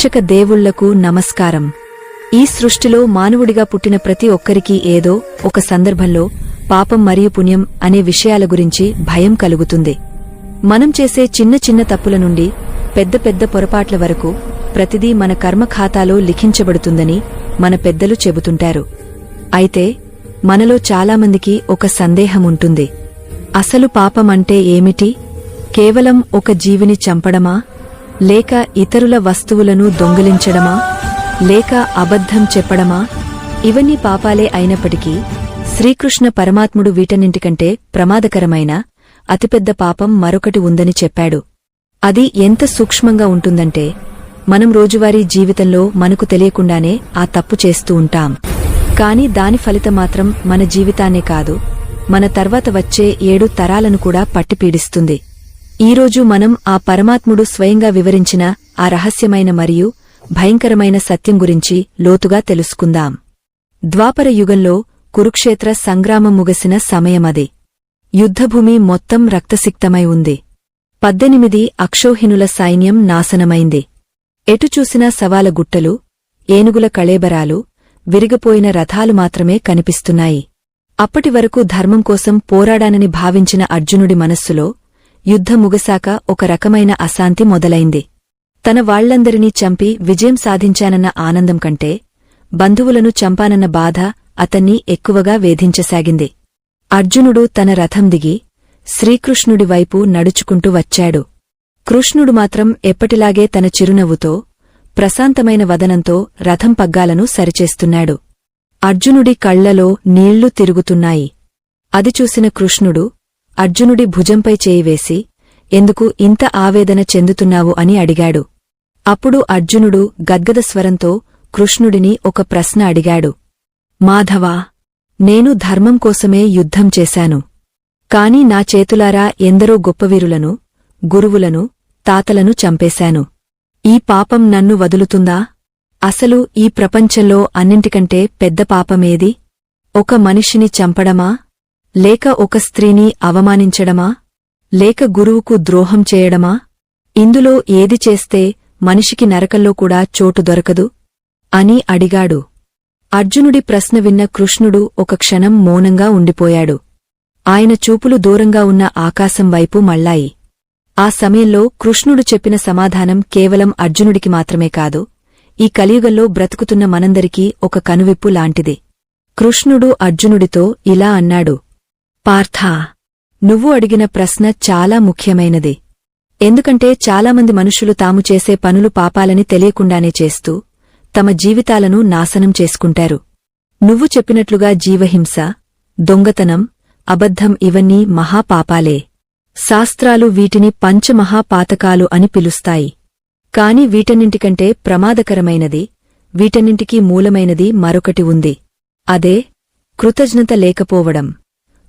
రక్షక దేవుళ్లకు నమస్కారం. ఈ సృష్టిలో మానవుడిగా పుట్టిన ప్రతి ఒక్కరికీ ఏదో ఒక సందర్భంలో పాపం మరియు పుణ్యం అనే విషయాల గురించి భయం కలుగుతుంది. మనం చేసే చిన్న చిన్న తప్పుల నుండి పెద్ద పెద్ద పొరపాట్ల వరకు ప్రతిదీ మన కర్మ ఖాతాలో లిఖించబడుతుందని మన పెద్దలు చెబుతుంటారు. అయితే మనలో చాలామందికి ఒక సందేహముంటుంది. అసలు పాపం అంటే ఏమిటి? కేవలం ఒక జీవిని చంపడమా, లేక ఇతరుల వస్తువులను దొంగిలించడమా, లేక అబద్ధం చెప్పడమా? ఇవన్నీ పాపాలే అయినప్పటికీ శ్రీకృష్ణ పరమాత్ముడు వీటన్నింటికంటే ప్రమాదకరమైన అతిపెద్ద పాపం మరొకటి ఉందని చెప్పాడు. అది ఎంత సూక్ష్మంగా ఉంటుందంటే మనం రోజువారీ జీవితంలో మనకు తెలియకుండానే ఆ తప్పు చేస్తూ ఉంటాం. కాని దాని ఫలితం మాత్రం మన జీవితాన్నే కాదు, మన తర్వాత వచ్చే 7 తరాలను కూడా పట్టిపీడిస్తుంది. ఈరోజు మనం ఆ పరమాత్ముడు స్వయంగా వివరించిన ఆ రహస్యమైన మరియు భయంకరమైన సత్యం గురించి లోతుగా తెలుసుకుందాం. ద్వాపర యుగంలో కురుక్షేత్ర సంగ్రామం ముగిసిన సమయమది. యుద్ధభూమి మొత్తం రక్తసిక్తమై ఉంది. 18 అక్షోహిణుల సైన్యం నాశనమైంది. ఎటుచూసినా శవాల గుట్టలు, ఏనుగుల కళేబరాలు, విరిగిపోయిన రథాలు మాత్రమే కనిపిస్తున్నాయి. అప్పటివరకు ధర్మం కోసం పోరాడానని భావించిన అర్జునుడి మనస్సులో యుద్ధం ముగిశాక ఒక రకమైన అశాంతి మొదలైంది. తన వాళ్లందరినీ చంపి విజయం సాధించానన్న ఆనందం కంటే బంధువులను చంపానన్న బాధ అతన్ని ఎక్కువగా వేధించసాగింది. అర్జునుడు తన రథం దిగి శ్రీకృష్ణుడి వైపు నడుచుకుంటూ వచ్చాడు. కృష్ణుడు మాత్రం ఎప్పటిలాగే తన చిరునవ్వుతో, ప్రశాంతమైన వదనంతో రథం పగ్గాలను సరిచేస్తున్నాడు. అర్జునుడి కళ్లలో నీళ్లు తిరుగుతున్నాయి. అది చూసిన కృష్ణుడు అర్జునుడి భుజంపై చేయివేసి, ఎందుకు ఇంత ఆవేదన చెందుతున్నావు అని అడిగాడు. అప్పుడు అర్జునుడు గద్గద స్వరంతో కృష్ణుడిని ఒక ప్రశ్న అడిగాడు. మాధవా, నేను ధర్మం కోసమే యుద్ధం చేశాను. కాని నా చేతులారా ఎందరో గొప్పవీరులను, గురువులను, తాతలను చంపేశాను. ఈ పాపం నన్ను వదులుతుందా? అసలు ఈ ప్రపంచంలో అన్నింటికంటే పెద్ద పాపమేది? ఒక మనిషిని చంపడమా, లేక ఒక స్త్రీని అవమానించడమా, లేక గురువుకు ద్రోహం చేయడమా? ఇందులో ఏది చేస్తే మనిషికి నరకంలో కూడా చోటు దొరకదు అని అడిగాడు. అర్జునుడి ప్రశ్న విన్న కృష్ణుడు ఒక క్షణం మౌనంగా ఉండిపోయాడు. ఆయన చూపులు దూరంగా ఉన్న ఆకాశం వైపు మళ్ళాయి. ఆ సమయంలో కృష్ణుడు చెప్పిన సమాధానం కేవలం అర్జునుడికి మాత్రమే కాదు, ఈ కలియుగంలో బ్రతుకుతున్న మనందరికీ ఒక కనువిప్పు లాంటిది. కృష్ణుడు అర్జునుడితో ఇలా అన్నాడు. పార్థా, నువ్వు అడిగిన ప్రశ్న చాలా ముఖ్యమైనది. ఎందుకంటే చాలామంది మనుషులు తాము చేసే పనులు పాపాలని తెలియకుండానే చేస్తూ తమ జీవితాలను నాశనం చేసుకుంటారు. నువ్వు చెప్పినట్లుగా జీవహింస, దొంగతనం, అబద్ధం ఇవన్నీ మహాపాపాలే. శాస్త్రాలు వీటిని పంచమహాపాతకాలు అని పిలుస్తాయి. కాని వీటన్నింటికంటే ప్రమాదకరమైనది, వీటన్నింటికీ మూలమైనది మరొకటి ఉంది. అదే కృతజ్ఞత లేకపోవడం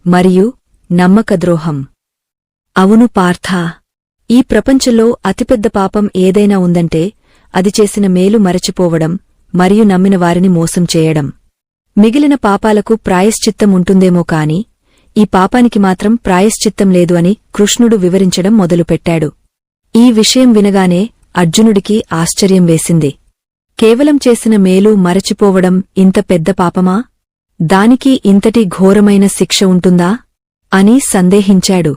మరియు నమ్మకద్రోహం. అవును పార్థా, ఈ ప్రపంచంలో అతిపెద్ద పాపం ఏదైనా ఉందంటే అది చేసిన మేలు మరచిపోవడం మరియు నమ్మిన వారిని మోసం చేయడం. మిగిలిన పాపాలకు ప్రాయశ్చిత్తం ఉంటుందేమో కాని ఈ పాపానికి మాత్రం ప్రాయశ్చిత్తం లేదు అని కృష్ణుడు వివరించడం మొదలుపెట్టాడు. ఈ విషయం వినగానే అర్జునుడికి ఆశ్చర్యం వేసింది. కేవలం చేసిన మేలు మరచిపోవడం ఇంత పెద్ద పాపమా? దానికి ఇంతటి ఘోరమైన శిక్ష ఉంటుందా అని సందేహించాడు.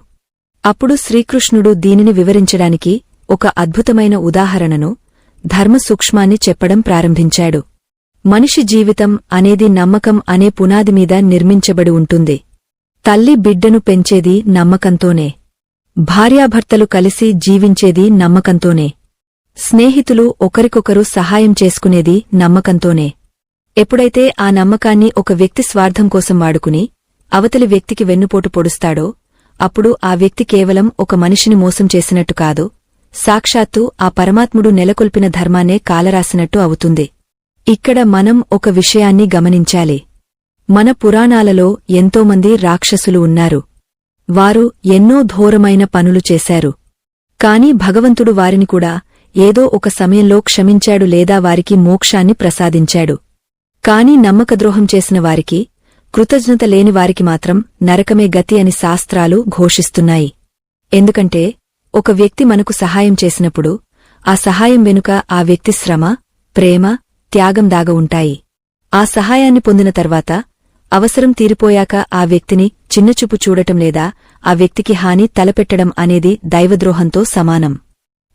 అప్పుడు శ్రీకృష్ణుడు దీనిని వివరించడానికి ఒక అద్భుతమైన ఉదాహరణను, ధర్మ సూక్ష్మాన్ని చెప్పడం ప్రారంభించాడు. మనిషి జీవితం అనేది నమ్మకం అనే పునాది మీద నిర్మించబడి ఉంటుంది. తల్లి బిడ్డను పెంచేది నమ్మకంతోనే. భార్యాభర్తలు కలిసి జీవించేది నమ్మకంతోనే. స్నేహితులు ఒకరికొకరు సహాయం చేసుకునేది నమ్మకంతోనే. ఎప్పుడైతే ఆ నమ్మకాన్ని ఒక వ్యక్తి స్వార్థం కోసం వాడుకుని అవతలి వ్యక్తికి వెన్నుపోటు పొడుస్తాడో అప్పుడు ఆ వ్యక్తి కేవలం ఒక మనిషిని మోసం చేసినట్టు కాదు, సాక్షాత్తు ఆ పరమాత్ముడు నెలకొల్పిన ధర్మాన్నే కాలరాసినట్టు అవుతుంది. ఇక్కడ మనం ఒక విషయాన్ని గమనించాలి. మన పురాణాలలో ఎంతోమంది రాక్షసులు ఉన్నారు. వారు ఎన్నో ఘోరమైన పనులు చేశారు. కాని భగవంతుడు వారిని కూడా ఏదో ఒక సమయంలో క్షమించాడు లేదా వారికి మోక్షాన్ని ప్రసాదించాడు. కాని నమ్మకద్రోహం చేసిన వారికి, కృతజ్ఞత లేని వారికి మాత్రం నరకమే గతి అని శాస్త్రాలు ఘోషిస్తున్నాయి. ఎందుకంటే ఒక వ్యక్తి మనకు సహాయం చేసినప్పుడు ఆ సహాయం వెనుక ఆ వ్యక్తి శ్రమ, ప్రేమ, త్యాగం దాగ ఉంటాయి. ఆ సహాయాన్ని పొందిన తర్వాత అవసరం తీరిపోయాక ఆ వ్యక్తిని చిన్నచూపు చూడటం లేదా ఆ వ్యక్తికి హాని తలపెట్టడం అనేది దైవద్రోహంతో సమానం.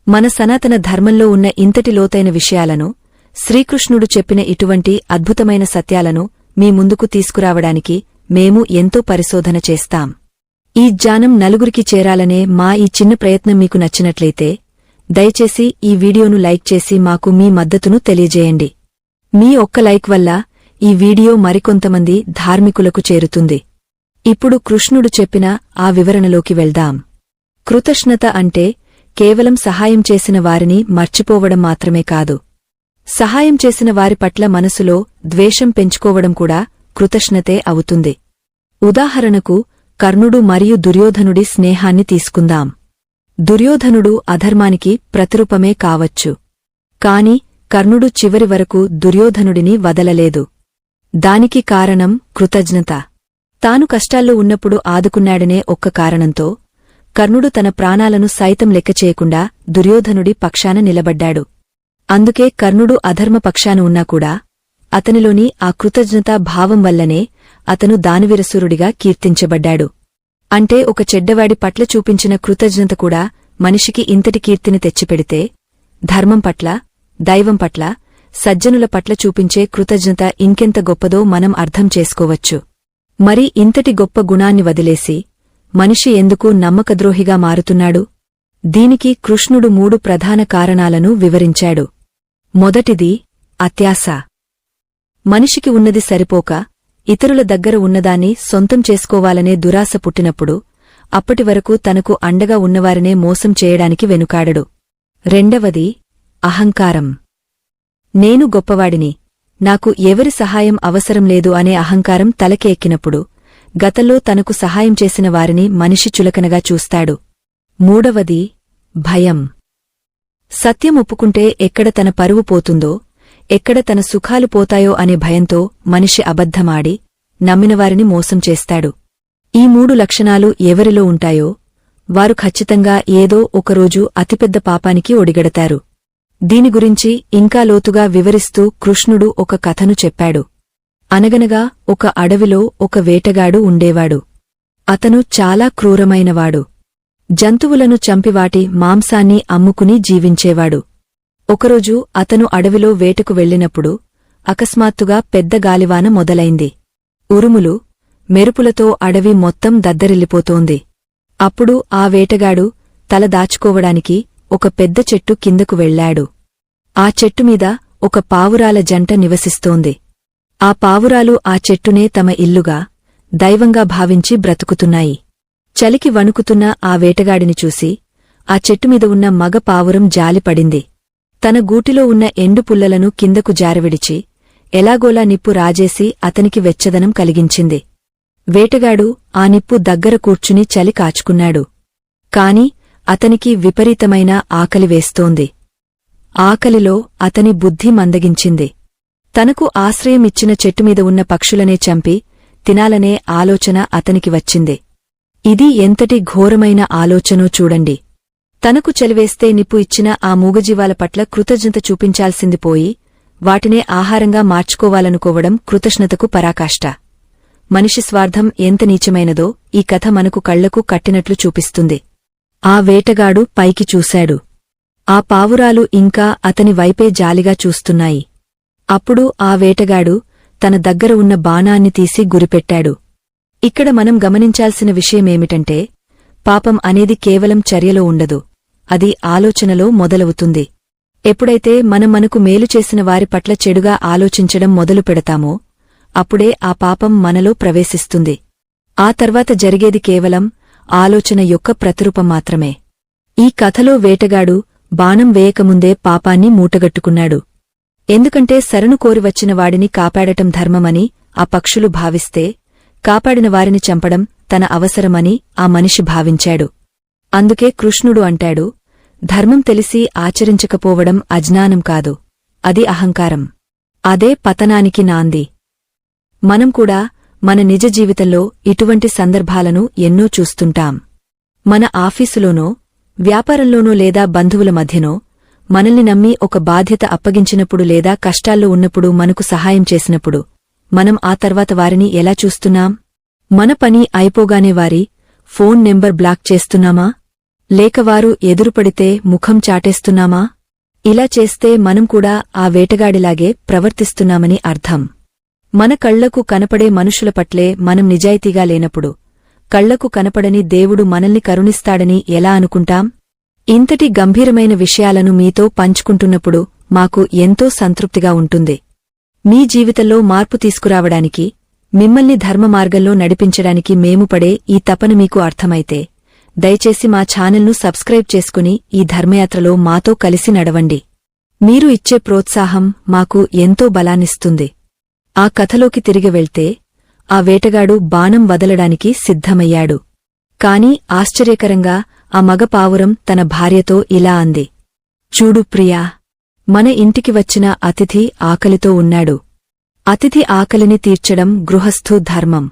మన సనాతన ధర్మంలో ఉన్న ఇంతటి లోతైన విషయాలను, శ్రీకృష్ణుడు చెప్పిన ఇటువంటి అద్భుతమైన సత్యాలను మీ ముందుకు తీసుకురావడానికి మేము ఎంతో పరిశోధన చేస్తాం. ఈ జ్ఞానం నలుగురికి చేరాలనే మా ఈ చిన్న ప్రయత్నం మీకు నచ్చినట్లయితే దయచేసి ఈ వీడియోను లైక్ చేసి మాకు మీ మద్దతును తెలియజేయండి. మీ ఒక్క లైక్ వల్ల ఈ వీడియో మరికొంతమంది ధార్మికులకు చేరుతుంది. ఇప్పుడు కృష్ణుడు చెప్పిన ఆ వివరణలోకి వెళ్దాం. కృతజ్ఞత అంటే కేవలం సహాయం చేసిన వారిని మర్చిపోవడం మాత్రమే కాదు. సహాయం చేసిన వారి పట్ల మనసులో ద్వేషం పెంచుకోవడం కూడా కృతజ్ఞతే అవుతుంది. ఉదాహరణకు కర్ణుడు మరియు దుర్యోధనుడి స్నేహాన్ని తీసుకుందాం. దుర్యోధనుడు అధర్మానికి ప్రతిరూపమే కావచ్చు. కాని కర్ణుడు చివరి వరకు దుర్యోధనుడిని వదలలేదు. దానికి కారణం కృతజ్ఞత. తాను కష్టాల్లో ఉన్నప్పుడు ఆదుకున్నాడనే ఒక్క కారణంతో కర్ణుడు తన ప్రాణాలను సైతం లెక్కచేయకుండా దుర్యోధనుడి పక్షాన నిలబడ్డాడు. అందుకే కర్ణుడు అధర్మ పక్షాన ఉన్నా కూడా అతనిలోని ఆ కృతజ్ఞతా భావం వల్లనే అతను దానవీరసూరుడిగా కీర్తించబడ్డాడు. అంటే ఒక చెడ్డవాడి పట్ల చూపించిన కృతజ్ఞత కూడా మనిషికి ఇంతటి కీర్తిని తెచ్చిపెడితే, ధర్మం పట్ల, దైవం పట్ల, సజ్జనుల పట్ల చూపించే కృతజ్ఞత ఇంకెంత గొప్పదో మనం అర్థం చేసుకోవచ్చు. మరి ఇంతటి గొప్ప గుణాన్ని వదిలేసి మనిషి ఎందుకు నమ్మకద్రోహిగా మారుతున్నాడు? దీనికి కృష్ణుడు 3 ప్రధాన కారణాలను వివరించాడు. మొదటిది అత్యాశ. మనిషికి ఉన్నది సరిపోక ఇతరుల దగ్గర ఉన్నదాన్ని సొంతం చేసుకోవాలనే దురాశ పుట్టినప్పుడు అప్పటివరకు తనకు అండగా ఉన్నవారినే మోసం చేయడానికి వెనుకాడడు. రెండవది అహంకారం. నేను గొప్పవాడిని, నాకు ఎవరి సహాయం అవసరం లేదు అనే అహంకారం తలకెక్కినప్పుడు గతంలో తనకు సహాయం చేసిన వారిని మనిషి చులకనగా చూస్తాడు. మూడవది భయం. సత్యం ఒప్పుకుంటే ఎక్కడ తన పరువు పోతుందో, ఎక్కడ తన సుఖాలు పోతాయో అనే భయంతో మనిషి అబద్ధమాడి నమ్మినవారిని మోసం చేస్తాడు. ఈ 3 లక్షణాలు ఎవరిలో ఉంటాయో వారు ఖచ్చితంగా ఏదో ఒకరోజు అతిపెద్ద పాపానికి ఒడిగడతారు. దీని గురించి ఇంకా లోతుగా వివరిస్తూ కృష్ణుడు ఒక కథను చెప్పాడు. అనగనగా ఒక అడవిలో ఒక వేటగాడు ఉండేవాడు. అతను చాలా క్రూరమైనవాడు. జంతువులను చంపి వాటి మాంసాన్ని అమ్ముకుని జీవించేవాడు. ఒకరోజు అతను అడవిలో వేటకు వెళ్లినప్పుడు అకస్మాత్తుగా పెద్ద గాలివాన మొదలైంది. ఉరుములు, మెరుపులతో అడవి మొత్తం దద్దరిల్లిపోతోంది. అప్పుడు ఆ వేటగాడు తల దాచుకోవడానికి ఒక పెద్ద చెట్టు కిందకు వెళ్లాడు. ఆ చెట్టుమీద ఒక పావురాల జంట నివసిస్తోంది. ఆ పావురాలు ఆ చెట్టునే తమ ఇల్లుగా, దైవంగా భావించి బ్రతుకుతున్నాయి. చలికి వణుకుతున్న ఆ వేటగాడిని చూసి ఆ చెట్టుమీద ఉన్న మగ పావురం జాలిపడింది. తన గూటిలో ఉన్న ఎండు పుల్లలను కిందకు జారవిడిచి ఎలాగోలా నిప్పు రాజేసి అతనికి వెచ్చదనం కలిగించింది. వేటగాడు ఆ నిప్పు దగ్గర కూర్చుని చలి కాచుకున్నాడు. కాని అతనికి విపరీతమైన ఆకలి వేస్తోంది. ఆకలిలో అతని బుద్ధి మందగించింది. తనకు ఆశ్రయమిచ్చిన చెట్టుమీద ఉన్న పక్షులనే చంపి తినాలనే ఆలోచన అతనికి వచ్చింది. ఇది ఎంతటి ఘోరమైన ఆలోచనో చూడండి. తనకు చలివేస్తే నిప్పు ఇచ్చిన ఆ మూగజీవాల పట్ల కృతజ్ఞత చూపించాల్సింది పోయి వాటినే ఆహారంగా మార్చుకోవాలనుకోవడం కృతజ్ఞతకు పరాకాష్ట. మనిషి స్వార్థం ఎంత నీచమైనదో ఈ కథ మనకు కళ్లకు కట్టినట్లు చూపిస్తుంది. ఆ వేటగాడు పైకి చూశాడు. ఆ పావురాలు ఇంకా అతని వైపే జాలిగా చూస్తున్నాయి. అప్పుడు ఆ వేటగాడు తన దగ్గర ఉన్న బాణాన్ని తీసి గురిపెట్టాడు. ఇక్కడ మనం గమనించాల్సిన విషయమేమిటంటే, పాపం అనేది కేవలం చర్యలో ఉండదు, అది ఆలోచనలో మొదలవుతుంది. ఎప్పుడైతే మనం మనకు మేలు చేసిన వారి పట్ల చెడుగా ఆలోచించడం మొదలు పెడతామో అప్పుడే ఆ పాపం మనలో ప్రవేశిస్తుంది. ఆ తర్వాత జరిగేది కేవలం ఆలోచన యొక్క ప్రతిరూపం మాత్రమే. ఈ కథలో వేటగాడు బాణం వేయకముందే పాపాన్ని మూటగట్టుకున్నాడు. ఎందుకంటే శరణు కోరివచ్చిన వాడిని కాపాడటం ధర్మమని ఆ పక్షులు భావిస్తే, కాపాడిన వారిని చంపడం తన అవసరమని ఆ మనిషి భావించాడు. అందుకే కృష్ణుడు అంటాడు, ధర్మం తెలిసి ఆచరించకపోవడం అజ్ఞానం కాదు, అది అహంకారం. అదే పతనానికి నాంది. మనం కూడా మన నిజ జీవితంలో ఇటువంటి సందర్భాలను ఎన్నో చూస్తుంటాం. మన ఆఫీసులోనో, వ్యాపారంలోనో లేదా బంధువుల మధ్యనో మనల్ని నమ్మి ఒక బాధ్యత అప్పగించినప్పుడు లేదా కష్టాల్లో ఉన్నప్పుడు మనకు సహాయం చేసినప్పుడు మనం ఆ తర్వాత వారిని ఎలా చూస్తున్నాం? మన పని అయిపోగానే వారి ఫోన్ నెంబర్ బ్లాక్ చేస్తున్నామా? లేక వారు ఎదురుపడితే ముఖం చాటేస్తున్నామా? ఇలా చేస్తే మనం కూడా ఆ వేటగాడిలాగే ప్రవర్తిస్తున్నామని అర్థం. మన కళ్లకు కనపడే మనుషుల పట్లే మనం నిజాయితీగా లేనప్పుడు కళ్లకు కనపడని దేవుడు మనల్ని కరుణిస్తాడని ఎలా అనుకుంటాం? ఇంతటి గంభీరమైన విషయాలను మీతో పంచుకుంటున్నప్పుడు మాకు ఎంతో సంతృప్తిగా ఉంటుంది. మీ జీవితంలో మార్పు తీసుకురావడానికి, మిమ్మల్ని ధర్మ మార్గంలో నడిపించడానికి మేము పడే ఈ తపన మీకు అర్థమైతే దయచేసి మా ఛానల్ను సబ్స్క్రైబ్ చేసుకుని ఈ ధర్మయాత్రలో మాతో కలిసి నడవండి. మీరు ఇచ్చే ప్రోత్సాహం మాకు ఎంతో బలాన్నిస్తుంది. ఆ కథలోకి తిరిగి వెళ్తే ఆ వేటగాడు బాణం వదలడానికి సిద్ధమయ్యాడు. కాని ఆశ్చర్యకరంగా ఆ మగ పావురం తన భార్యతో ఇలా అంది, చూడు ప్రియా, మన ఇంటికి వచ్చిన అతిథి ఆకలితో ఉన్నాడు. అతిథి ఆకలిని తీర్చడం గృహస్థు ధర్మం.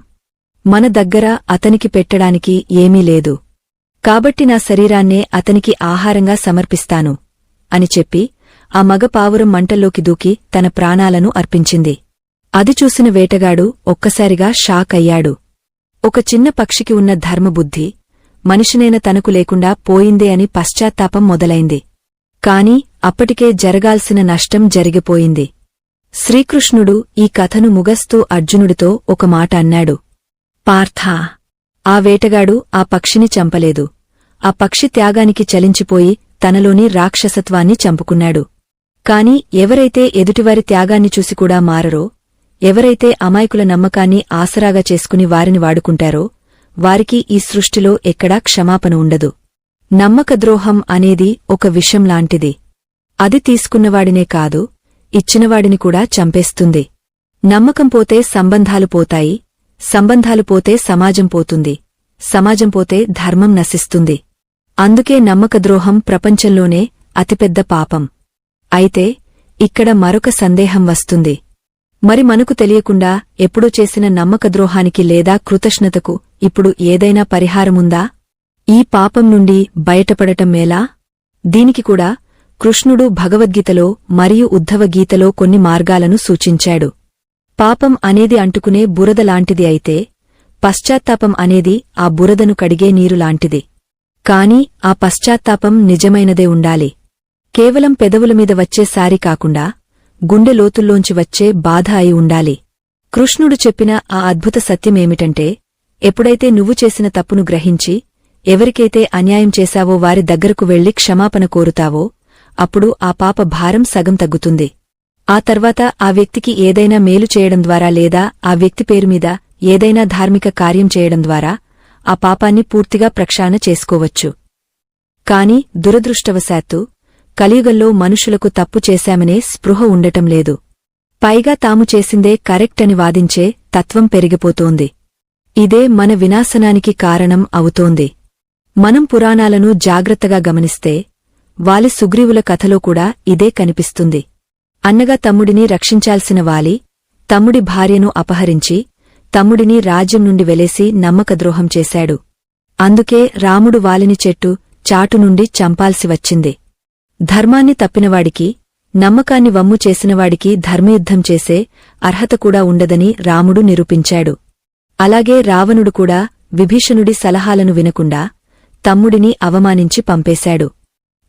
మన దగ్గర అతనికి పెట్టడానికి ఏమీ లేదు. కాబట్టి నా శరీరాన్నే అతనికి ఆహారంగా సమర్పిస్తాను అని చెప్పి ఆ మగ పావురం మంటల్లోకి దూకి తన ప్రాణాలను అర్పించింది. అది చూసిన వేటగాడు ఒక్కసారిగా షాక్ అయ్యాడు. ఒక చిన్న పక్షికి ఉన్న ధర్మబుద్ధి మనిషినైన తనకు లేకుండా పోయిందే అని పశ్చాత్తాపం మొదలైంది. కాని అప్పటికే జరగాల్సిన నష్టం జరిగిపోయింది. శ్రీకృష్ణుడు ఈ కథను ముగస్తూ అర్జునుడితో ఒక మాట అన్నాడు, పార్థా, ఆ వేటగాడు ఆ పక్షిని చంపలేదు. ఆ పక్షి త్యాగానికి చలించిపోయి తనలోని రాక్షసత్వాన్ని చంపుకున్నాడు. కాని ఎవరైతే ఎదుటివారి త్యాగాన్ని చూసి కూడా మారరో, ఎవరైతే అమాయకుల నమ్మకాన్ని ఆసరాగా చేసుకుని వారిని వాడుకుంటారో వారికి ఈ సృష్టిలో ఎక్కడా క్షమాపణ ఉండదు. నమ్మకద్రోహం అనేది ఒక విషంలాంటిది. అది తీసుకున్నవాడినే కాదు, ఇచ్చినవాడిని కూడా చంపేస్తుంది. నమ్మకం పోతే సంబంధాలు పోతాయి, సంబంధాలు పోతే సమాజం పోతుంది, సమాజం పోతే ధర్మం నశిస్తుంది. అందుకే నమ్మకద్రోహం ప్రపంచంలోనే అతిపెద్ద పాపం. అయితే ఇక్కడ మరొక సందేహం వస్తుంది. మరి మనకు తెలియకుండా ఎప్పుడూ చేసిన నమ్మకద్రోహానికి లేదా కృతజ్ఞతకు ఇప్పుడు ఏదైనా పరిహారముందా? ఈ పాపం నుండి బయటపడటం మేలా? దీనికి కూడా కృష్ణుడు భగవద్గీతలో మరియు ఉద్ధవగీతలో కొన్ని మార్గాలను సూచించాడు. పాపం అనేది అంటుకునే బురదలాంటిది అయితే, పశ్చాత్తాపం అనేది ఆ బురదను కడిగే నీరులాంటిది. కాని ఆ పశ్చాత్తాపం నిజమైనదే ఉండాలి. కేవలం పెదవులమీద వచ్చే సారి కాకుండా గుండె లోతుల్లోంచి వచ్చే బాధ అయి ఉండాలి. కృష్ణుడు చెప్పిన ఆ అద్భుత సత్యమేమిటంటే, ఎప్పుడైతే నువ్వు చేసిన తప్పును గ్రహించి ఎవరికైతే అన్యాయం చేశావో వారి దగ్గరకు వెళ్లి క్షమాపణ కోరుతావో అప్పుడు ఆ పాప భారం సగం తగ్గుతుంది. ఆ తర్వాత ఆ వ్యక్తికి ఏదైనా మేలు చేయడం ద్వారా లేదా ఆ వ్యక్తి పేరుమీద ఏదైనా ధార్మిక కార్యం చేయడం ద్వారా ఆ పాపాన్ని పూర్తిగా ప్రక్షాళన చేసుకోవచ్చు. కాని దురదృష్టవశాత్తు కలియుగంలో మనుషులకు తప్పు చేశామనే స్పృహ ఉండటం లేదు. పైగా తాము చేసిందే కరెక్ట్ అని వాదించే తత్వం పెరిగిపోతోంది. ఇదే మన వినాశనానికి కారణం అవుతోంది. మనం పురాణాలను జాగ్రత్తగా గమనిస్తే వాలి సుగ్రీవుల కథలో కూడా ఇదే కనిపిస్తుంది. అన్నగా తమ్ముడిని రక్షించాల్సిన వాలి తమ్ముడి భార్యను అపహరించి తమ్ముడిని రాజ్యం నుండి వెలేసి నమ్మకద్రోహం చేశాడు. అందుకే రాముడు వాలిని చెట్టు చాటు నుండి చంపాల్సి వచ్చింది. ధర్మాన్ని తప్పినవాడికి, నమ్మకాన్ని వమ్ము చేసినవాడికి ధర్మయుద్ధం చేసే అర్హత కూడా ఉండదని రాముడు నిరూపించాడు. అలాగే రావణుడు కూడా విభీషణుడి సలహాలను వినకుండా తమ్ముడిని అవమానించి పంపేశాడు.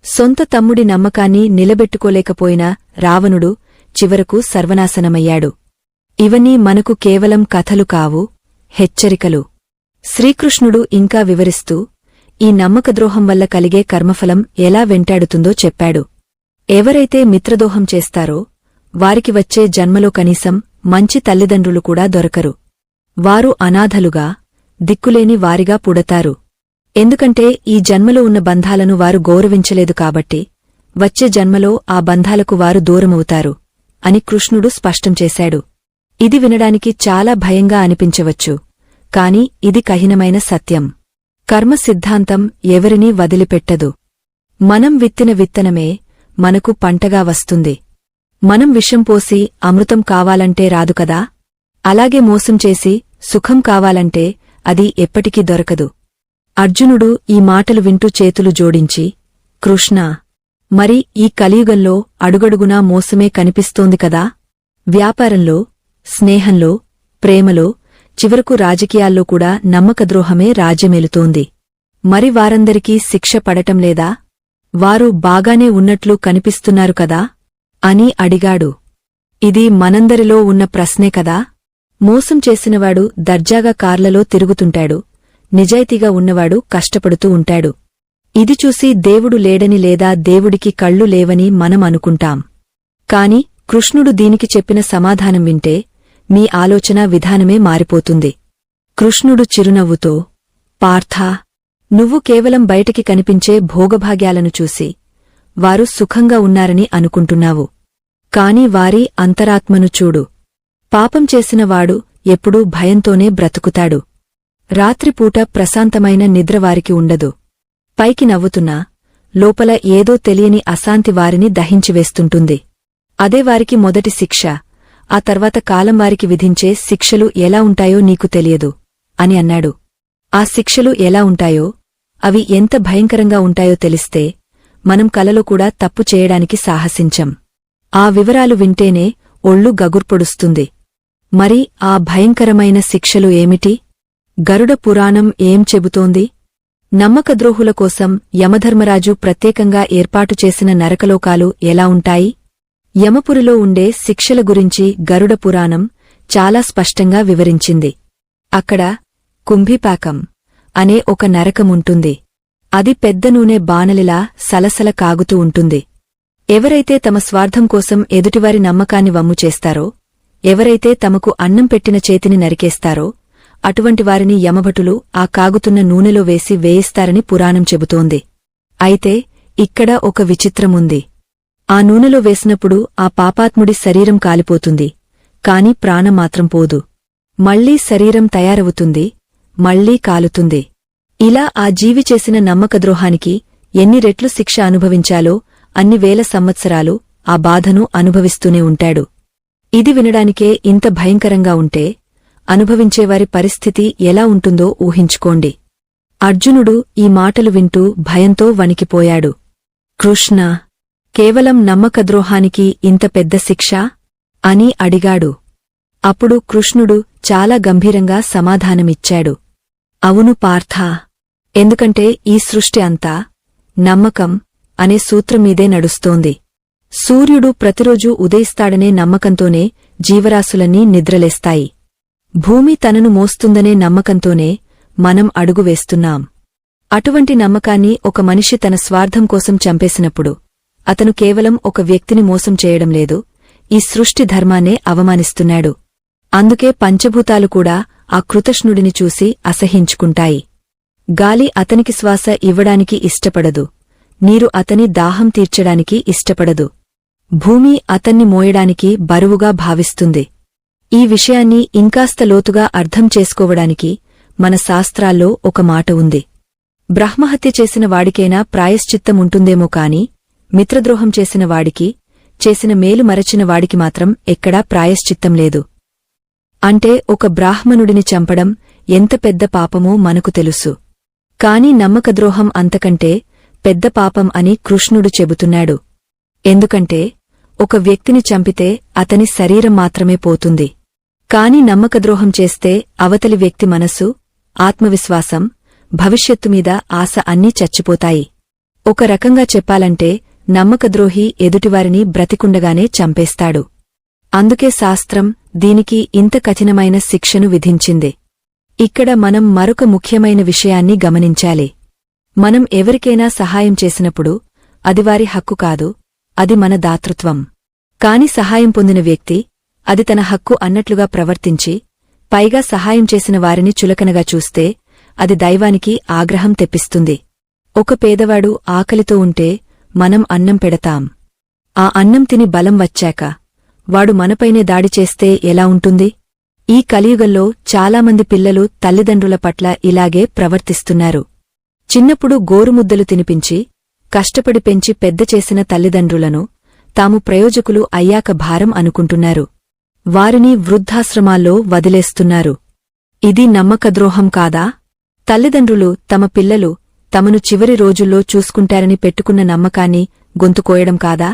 సొంత తమ్ముడి నమ్మకాన్ని నిలబెట్టుకోలేకపోయిన రావణుడు చివరకు సర్వనాశనమయ్యాడు. ఇవన్నీ మనకు కేవలం కథలు కావు, హెచ్చరికలు. శ్రీకృష్ణుడు ఇంకా వివరిస్తూ ఈ నమ్మకద్రోహం వల్ల కలిగే కర్మఫలం ఎలా వెంటాడుతుందో చెప్పాడు. ఎవరైతే మిత్రదోహం చేస్తారో వారికి వచ్చే జన్మలో కనీసం మంచి తల్లిదండ్రులు కూడా దొరకరు. వారు అనాథలుగా, దిక్కులేని వారిగా పుడతారు. ఎందుకంటే ఈ జన్మలో ఉన్న బంధాలను వారు గౌరవించలేదు కాబట్టి వచ్చే జన్మలో ఆ బంధాలకు వారు దూరమవుతారు అని కృష్ణుడు స్పష్టం చేశాడు. ఇది వినడానికి చాలా భయంగా అనిపించవచ్చు, కాని ఇది కఠినమైన సత్యం. కర్మ సిద్ధాంతం ఎవరినీ వదిలిపెట్టదు. మనం విత్తిన విత్తనమే మనకు పంటగా వస్తుంది. మనం విషం పోసి అమృతం కావాలంటే రాదు కదా. అలాగే మోసం చేసి సుఖం కావాలంటే అది ఎప్పటికీ దొరకదు. అర్జునుడు ఈ మాటలు వింటూ చేతులు జోడించి, కృష్ణా, మరి ఈ కలియుగంలో అడుగడుగునా మోసమే కనిపిస్తోంది కదా. వ్యాపారంలో, స్నేహంలో, ప్రేమలో, చివరకు రాజకీయాల్లో కూడా నమ్మకద్రోహమే రాజ్యమేలుతోంది. మరి వారందరికీ శిక్ష పడటం లేదా? వారు బాగానే ఉన్నట్లు కనిపిస్తున్నారు కదా అని అడిగాడు. ఇది మనందరిలో ఉన్న ప్రశ్నే కదా. మోసం చేసినవాడు దర్జాగా కార్లలో తిరుగుతుంటాడు, నిజాయితీగా ఉన్నవాడు కష్టపడుతూ ఉంటాడు. ఇది చూసి దేవుడు లేడని లేదా దేవుడికి కళ్ళు లేవని మనం అనుకుంటాం. కాని కృష్ణుడు దీనికి చెప్పిన సమాధానం వింటే మీ ఆలోచన విధానమే మారిపోతుంది. కృష్ణుడు చిరునవ్వుతో, పార్థా, నువ్వు కేవలం బయటికి కనిపించే భోగభాగ్యాలను చూసి వారు సుఖంగా ఉన్నారని అనుకుంటున్నావు. కాని వారి అంతరాత్మను చూడు. పాపం చేసినవాడు ఎప్పుడూ భయంతోనే బ్రతుకుతాడు. రాత్రిపూట ప్రశాంతమైన నిద్రవారికి ఉండదు. పైకి నవ్వుతున్నా లోపల ఏదో తెలియని అశాంతి వారిని దహించివేస్తుంటుంది. అదే వారికి మొదటి శిక్ష. ఆ తర్వాత కాలం వారికి విధించే శిక్షలు ఎలా ఉంటాయో నీకు తెలియదు అని అన్నాడు. ఆ శిక్షలు ఎలా ఉంటాయో, అవి ఎంత భయంకరంగా ఉంటాయో తెలిస్తే మనం కలలో కూడా తప్పు చేయడానికి సాహసించం. ఆ వివరాలు వింటేనే ఒళ్ళు గగుర్పొడుస్తుంది. మరి ఆ భయంకరమైన శిక్షలు ఏమిటి? గరుడ పురాణం ఏం చెబుతోంది? నమ్మకద్రోహుల కోసం యమధర్మరాజు ప్రత్యేకంగా ఏర్పాటు చేసిన నరకలోకాలు ఎలా ఉంటాయి? యమపురిలో ఉండే శిక్షల గురించి గరుడ పురాణం చాలా స్పష్టంగా వివరించింది. అక్కడ కుంభిపాకం అనే ఒక నరకముంటుంది. అది పెద్ద నూనె బాణలిలా సలసల కాగుతూ ఉంటుంది. ఎవరైతే తమ స్వార్థం కోసం ఎదుటివారి నమ్మకాన్ని వమ్ము చేస్తారో, ఎవరైతే తమకు అన్నం పెట్టిన చేతిని నరికేస్తారో, అటువంటి వారిని యమభటులు ఆ కాగుతున్న నూనెలో వేసి వేయిస్తారని పురాణం చెబుతోంది. అయితే ఇక్కడ ఒక విచిత్రముంది. ఆ నూనెలో వేసినప్పుడు ఆ పాపాత్ముడి శరీరం కాలిపోతుంది, కాని ప్రాణం మాత్రం పోదు. మళ్లీ శరీరం తయారవుతుంది, మళ్లీ కాలుతుంది. ఇలా ఆ జీవి చేసిన నమ్మకద్రోహానికి ఎన్ని రెట్లు శిక్ష అనుభవించాలో అన్ని వేల సంవత్సరాలు ఆ బాధను అనుభవిస్తూనే ఉంటాడు. ఇది వినడానికే ఇంత భయంకరంగా ఉంటే అనుభవించేవారి పరిస్థితి ఎలా ఉంటుందో ఊహించుకోండి. అర్జునుడు ఈ మాటలు వింటూ భయంతో వణికిపోయాడు. కృష్ణ, కేవలం నమ్మకద్రోహానికి ఇంత పెద్ద శిక్ష అని అడిగాడు. అప్పుడు కృష్ణుడు చాలా గంభీరంగా సమాధానమిచ్చాడు. అవును పార్థా, ఎందుకంటే ఈ సృష్టి అంతా నమ్మకం అనే సూత్రమీదే నడుస్తోంది. సూర్యుడు ప్రతిరోజూ ఉదయిస్తాడనే నమ్మకంతోనే జీవరాశులన్నీ నిద్రలేస్తాయి. భూమి తనను మోస్తుందనే నమ్మకంతోనే మనం అడుగు వేస్తున్నాం. అటువంటి నమ్మకాన్ని ఒక మనిషి తన స్వార్థం కోసం చంపేసినప్పుడు అతను కేవలం ఒక వ్యక్తిని మోసం చేయడం లేదు, ఈ సృష్టి ధర్మాన్నే అవమానిస్తున్నాడు. అందుకే పంచభూతాలు కూడా ఆ కృతజ్ఞుడిని చూసి అసహించుకుంటాయి. గాలి అతనికి శ్వాస ఇవ్వడానికి ఇష్టపడదు, నీరు అతని దాహం తీర్చడానికి ఇష్టపడదు, భూమి అతన్ని మోయడానికి బరువుగా భావిస్తుంది. ఈ విషయాన్ని ఇంకాస్త లోతుగా అర్థం చేసుకోవడానికి మన శాస్త్రాల్లో ఒక మాట ఉంది. బ్రహ్మహత్య చేసిన వాడికైనా ప్రాయశ్చిత్తముంటుందేమో కాని మిత్రద్రోహం చేసిన వాడికి, చేసిన మేలు మరచిన వాడికి మాత్రం ఎక్కడా ప్రాయశ్చిత్తం లేదు. అంటే ఒక బ్రాహ్మణుడిని చంపడం ఎంత పెద్ద పాపమో మనకు తెలుసు. కాని నమ్మకద్రోహం అంతకంటే పెద్ద పాపం అని కృష్ణుడు చెబుతున్నాడు. ఎందుకంటే ఒక వ్యక్తిని చంపితే అతని శరీరం మాత్రమే పోతుంది. కాని నమ్మకద్రోహం చేస్తే అవతలి వ్యక్తి మనస్సు, ఆత్మవిశ్వాసం, భవిష్యత్తుమీద ఆశ అన్నీ చచ్చిపోతాయి. ఒక రకంగా చెప్పాలంటే నమ్మకద్రోహి ఎదుటివారిని బ్రతికుండగానే చంపేస్తాడు. అందుకే శాస్త్రం దీనికి ఇంత కఠినమైన శిక్షను విధించింది. ఇక్కడ మనం మరొక ముఖ్యమైన విషయాన్ని గమనించాలి. మనం ఎవరికైనా సహాయం చేసినప్పుడు అది వారి హక్కు కాదు, అది మన దాతృత్వం. కాని సహాయం పొందిన వ్యక్తి అది తన హక్కు అన్నట్లుగా ప్రవర్తించి పైగా సహాయం చేసిన వారిని చులకనగా చూస్తే అది దైవానికి ఆగ్రహం తెప్పిస్తుంది. ఒక పేదవాడు ఆకలితో ఉంటే మనం అన్నం పెడతాం. ఆ అన్నం తిని బలం వచ్చాక వాడు మనపైనే దాడి చేస్తే ఎలా ఉంటుంది? ఈ కలియుగంలో చాలామంది పిల్లలు తల్లిదండ్రుల పట్ల ఇలాగే ప్రవర్తిస్తున్నారు. చిన్నప్పుడు గోరుముద్దలు తినిపించి కష్టపడి పెంచి పెద్ద చేసిన తల్లిదండ్రులను తాము ప్రయోజకులు అయ్యాక భారం అనుకుంటున్నారు. వారిని వృద్ధాశ్రమాల్లో వదిలేస్తున్నారు. ఇది నమ్మకద్రోహం కాదా? తల్లిదండ్రులు తమ పిల్లలు తమను చివరి రోజుల్లో చూసుకుంటారని పెట్టుకున్న నమ్మకాన్ని గొంతు కోయడం కాదా?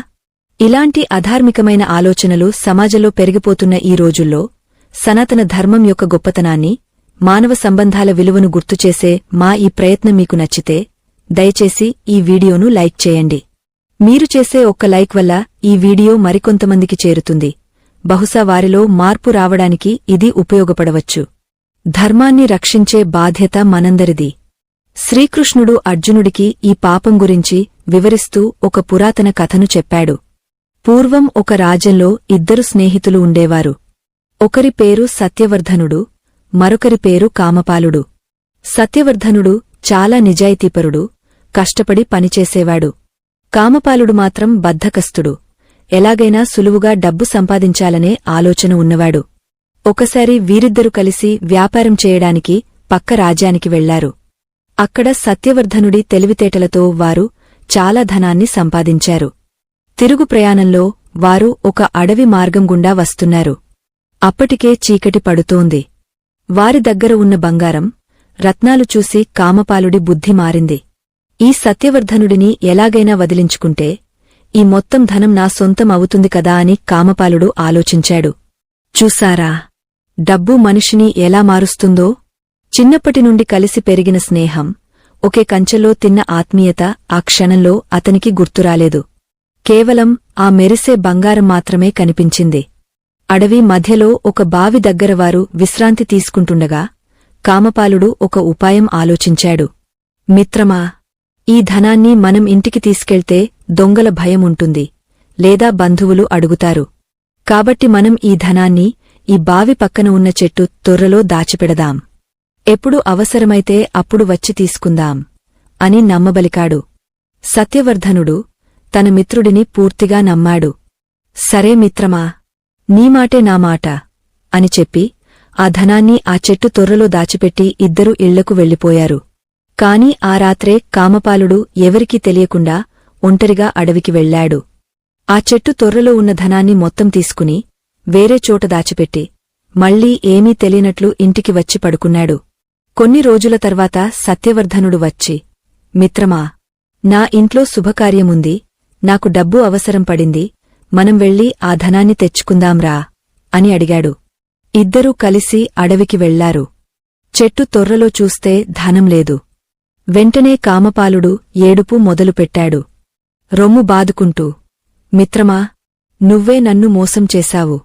ఇలాంటి అధార్మికమైన ఆలోచనలు సమాజంలో పెరిగిపోతున్న ఈ రోజుల్లో సనాతన ధర్మం యొక్క గొప్పతనాన్ని, మానవ సంబంధాల విలువను గుర్తుచేసే మా ఈ ప్రయత్నం మీకు నచ్చితే దయచేసి ఈ వీడియోను లైక్ చేయండి. మీరు చేసే ఒక్క లైక్ వల్ల ఈ వీడియో మరికొంతమందికి చేరుతుంది. బహుశా వారిలో మార్పు రావడానికి ఇది ఉపయోగపడవచ్చు. ధర్మాన్ని రక్షించే బాధ్యత మనందరిది. శ్రీకృష్ణుడు అర్జునుడికి ఈ పాపం గురించి వివరిస్తూ ఒక పురాతన కథను చెప్పాడు. పూర్వం ఒక రాజ్యంలో ఇద్దరు స్నేహితులు ఉండేవారు. ఒకరి పేరు సత్యవర్ధనుడు, మరొకరి పేరు కామపాలుడు. సత్యవర్ధనుడు చాలా నిజాయితీపరుడు, కష్టపడి పనిచేసేవాడు. కామపాలుడు మాత్రం బద్ధకస్తుడు, ఎలాగైనా సులువుగా డబ్బు సంపాదించాలనే ఆలోచన ఉన్నవాడు. ఒకసారి వీరిద్దరూ కలిసి వ్యాపారం చేయడానికి పక్క రాజ్యానికి వెళ్లారు. అక్కడ సత్యవర్ధనుడి తెలివితేటలతో వారు చాలా ధనాన్ని సంపాదించారు. తిరుగు ప్రయాణంలో వారు ఒక అడవి మార్గం గుండా వస్తున్నారు. అప్పటికే చీకటి పడుతోంది. వారి దగ్గర ఉన్న బంగారం, రత్నాలు చూసి కామపాలుడి బుద్ధి మారింది. ఈ సత్యవర్ధనుడిని ఎలాగైనా వదిలించుకుంటే ఈ మొత్తం ధనం నా సొంతం అవుతుంది కదా అని కామపాలుడు ఆలోచించాడు. చూసారా, డబ్బు మనిషిని ఎలా మారుస్తుందో? చిన్నప్పటినుండి కలిసి పెరిగిన స్నేహం, ఒకే కంచెలో తిన్న ఆత్మీయత ఆ క్షణంలో అతనికి గుర్తురాలేదు. కేవలం ఆ మెరిసే బంగారం మాత్రమే కనిపించింది. అడవి మధ్యలో ఒక బావి దగ్గర వారు విశ్రాంతి తీసుకుంటుండగా కామపాలుడు ఒక ఉపాయం ఆలోచించాడు. మిత్రమా, ఈ ధనాన్ని మనం ఇంటికి తీసుకెళ్తే దొంగల భయముంటుంది, లేదా బంధువులు అడుగుతారు. కాబట్టి మనం ఈ ధనాన్ని ఈ బావి పక్కన ఉన్న చెట్టు తొర్రలో దాచిపెడదాం. ఎప్పుడు అవసరమైతే అప్పుడు వచ్చి తీసుకుందాం అని నమ్మబలికాడు. సత్యవర్ధనుడు తన మిత్రుడిని పూర్తిగా నమ్మాడు. సరే మిత్రమా, నీమాటే నా మాట అని చెప్పి ఆ ధనాన్ని ఆ చెట్టు తొర్రలో దాచిపెట్టి ఇద్దరూ ఇళ్లకు వెళ్ళిపోయారు. కాని ఆ రాత్రే కామపాలుడు ఎవరికీ తెలియకుండా ఒంటరిగా అడవికి వెళ్లాడు. ఆ చెట్టు తొర్రలో ఉన్న ధనాన్ని మొత్తం తీసుకుని వేరే చోట దాచిపెట్టి మళ్లీ ఏమీ తెలియనట్లు ఇంటికి వచ్చి పడుకున్నాడు. కొన్ని రోజుల తర్వాత సత్యవర్ధనుడు వచ్చి, మిత్రమా, నా ఇంట్లో శుభకార్యముంది, నాకు డబ్బు అవసరం పడింది, మనం వెళ్ళి ఆ ధనాన్ని తెచ్చుకుందాంరా అని అడిగాడు. ఇద్దరూ కలిసి అడవికి వెళ్లారు. చెట్టు తొర్రలో చూస్తే ధనం లేదు. వెంటనే కామపాలుడు ఏడుపు మొదలుపెట్టాడు, రొమ్ము బాదుకుంటూ. మిత్రమా, నువ్వే నన్ను మోసం చేశావు.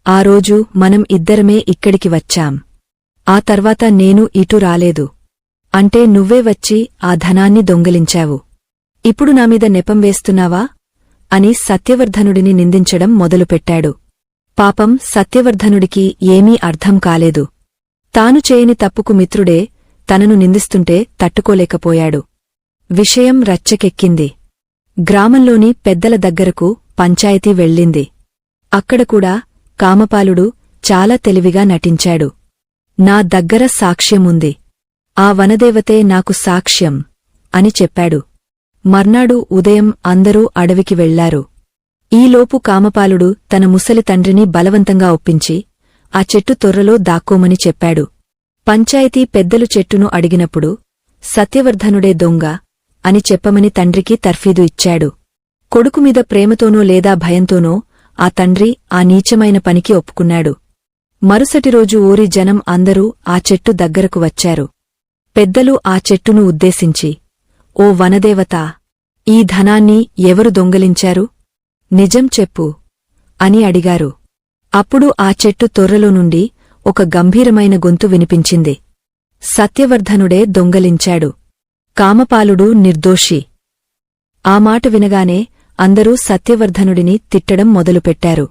ఆ రోజు మనం ఇద్దరమే ఇక్కడికి వచ్చాం. ఆ తర్వాత నేను ఇటు రాలేదు. అంటే నువ్వే వచ్చి ఆ ధనాన్ని దొంగిలించావు. ఇప్పుడు నామీద నెపం వేస్తున్నావా అని సత్యవర్ధనుడిని నిందించడం మొదలుపెట్టాడు. పాపం సత్యవర్ధనుడికి ఏమీ అర్థం కాలేదు. తాను చేయని తప్పుకు మిత్రుడే తనను నిందిస్తుంటే తట్టుకోలేకపోయాడు. విషయం రచ్చెకెక్కింది. గ్రామంలోని పెద్దల దగ్గరకు పంచాయతీ వెళ్ళింది. అక్కడ కూడా కామపాలుడు చాలా తెలివిగా నటించాడు. నా దగ్గర సాక్ష్యముంది, ఆ వనదేవతే నాకు సాక్ష్యం అని చెప్పాడు. మర్నాడు ఉదయం అందరూ అడవికి వెళ్లారు. ఈలోపు కామపాలుడు తన ముసలి తండ్రిని బలవంతంగా ఒప్పించి ఆ చెట్టు తొర్రలో దాక్కోమని చెప్పాడు. పంచాయతీ పెద్దలు చెట్టును అడిగినప్పుడు సత్యవర్ధనుడే దొంగ అని చెప్పమని తండ్రికి తర్ఫీదు ఇచ్చాడు. కొడుకుమీద ప్రేమతోనో లేదా భయంతోనో ఆ తండ్రి ఆ నీచమైన పనికి ఒప్పుకున్నాడు. మరుసటి రోజు ఊరి జనం అందరూ ఆ చెట్టు దగ్గరకు వచ్చారు. పెద్దలు ఆ చెట్టును ఉద్దేశించి, ఓ వనదేవతా, ఈ ధనాన్ని ఎవరు దొంగలించారు? నిజం చెప్పు అని అడిగారు. అప్పుడు ఆ చెట్టు తొర్రలో నుండి ఒక గంభీరమైన గొంతు వినిపించింది. సత్యవర్ధనుడే దొంగలించాడు. కామపాలుడు నిర్దోషి. ఆ మాట వినగానే అందరూ సత్యవర్ధనుడిని తిట్టడం మొదలుపెట్టారు.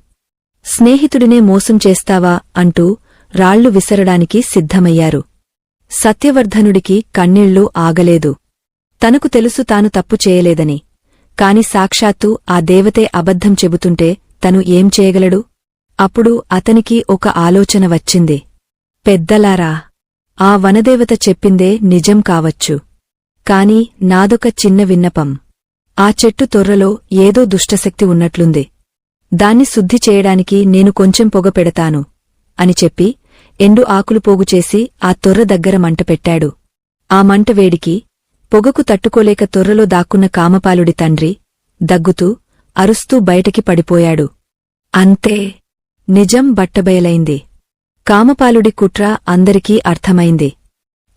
స్నేహితుడినే మోసం చేస్తావా అంటూ రాళ్లు విసరడానికి సిద్ధమయ్యారు. సత్యవర్ధనుడికి కన్నీళ్లు ఆగలేదు. తనకు తెలుసు తాను తప్పు చేయలేదని, కాని సాక్షాత్తు ఆ దేవతే అబద్ధం చెబుతుంటే తను ఏం చేయగలడు? అప్పుడు అతనికి ఒక ఆలోచన వచ్చింది. పెద్దలారా, ఆ వనదేవత చెప్పిందే నిజం కావచ్చు. కాని నాదొక చిన్న విన్నపం. ఆ చెట్టు తొర్రలో ఏదో దుష్టశక్తి ఉన్నట్లుంది. దాన్ని శుద్ధి చేయడానికి నేను కొంచెం పొగ పెడతాను అని చెప్పి ఎండు ఆకులు పోగుచేసి ఆ తొర్ర దగ్గర మంట పెట్టాడు. ఆ మంట వేడికి, పొగకు తట్టుకోలేక తొర్రలో దాక్కున్న కామపాలుడి తండ్రి దగ్గుతూ అరుస్తూ బయటికి పడిపోయాడు. అంతే. నిజం బట్టబయలైంది. కామపాలుడి కుట్ర అందరికీ అర్థమైంది.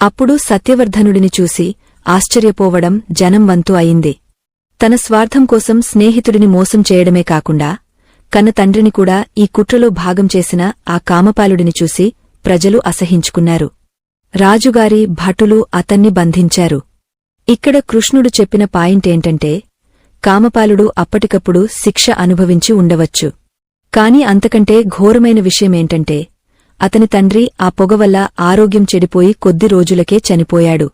అప్పుడు సత్యవర్ధనుడిని చూసి ఆశ్చర్యపోవడం జనం వంతు అయింది. తన స్వార్థం కోసం స్నేహితుడిని మోసం చేయడమే కాకుండా కన్న తండ్రిని కూడా ఈ కుట్రలో భాగం చేసిన ఆ కామపాలుడిని చూసి ప్రజలు అసహించుకున్నారు. రాజుగారి భటులు అతన్ని బంధించారు. ఇక్కడ కృష్ణుడు చెప్పిన పాయింటేంటంటే, కామపాలుడు అప్పటికప్పుడు శిక్ష అనుభవించి ఉండవచ్చు. కాని అంతకంటే ఘోరమైన విషయమేంటంటే, అతని తండ్రి ఆ పొగవల్ల ఆరోగ్యం చెడిపోయి కొద్ది రోజులకే చనిపోయాడు.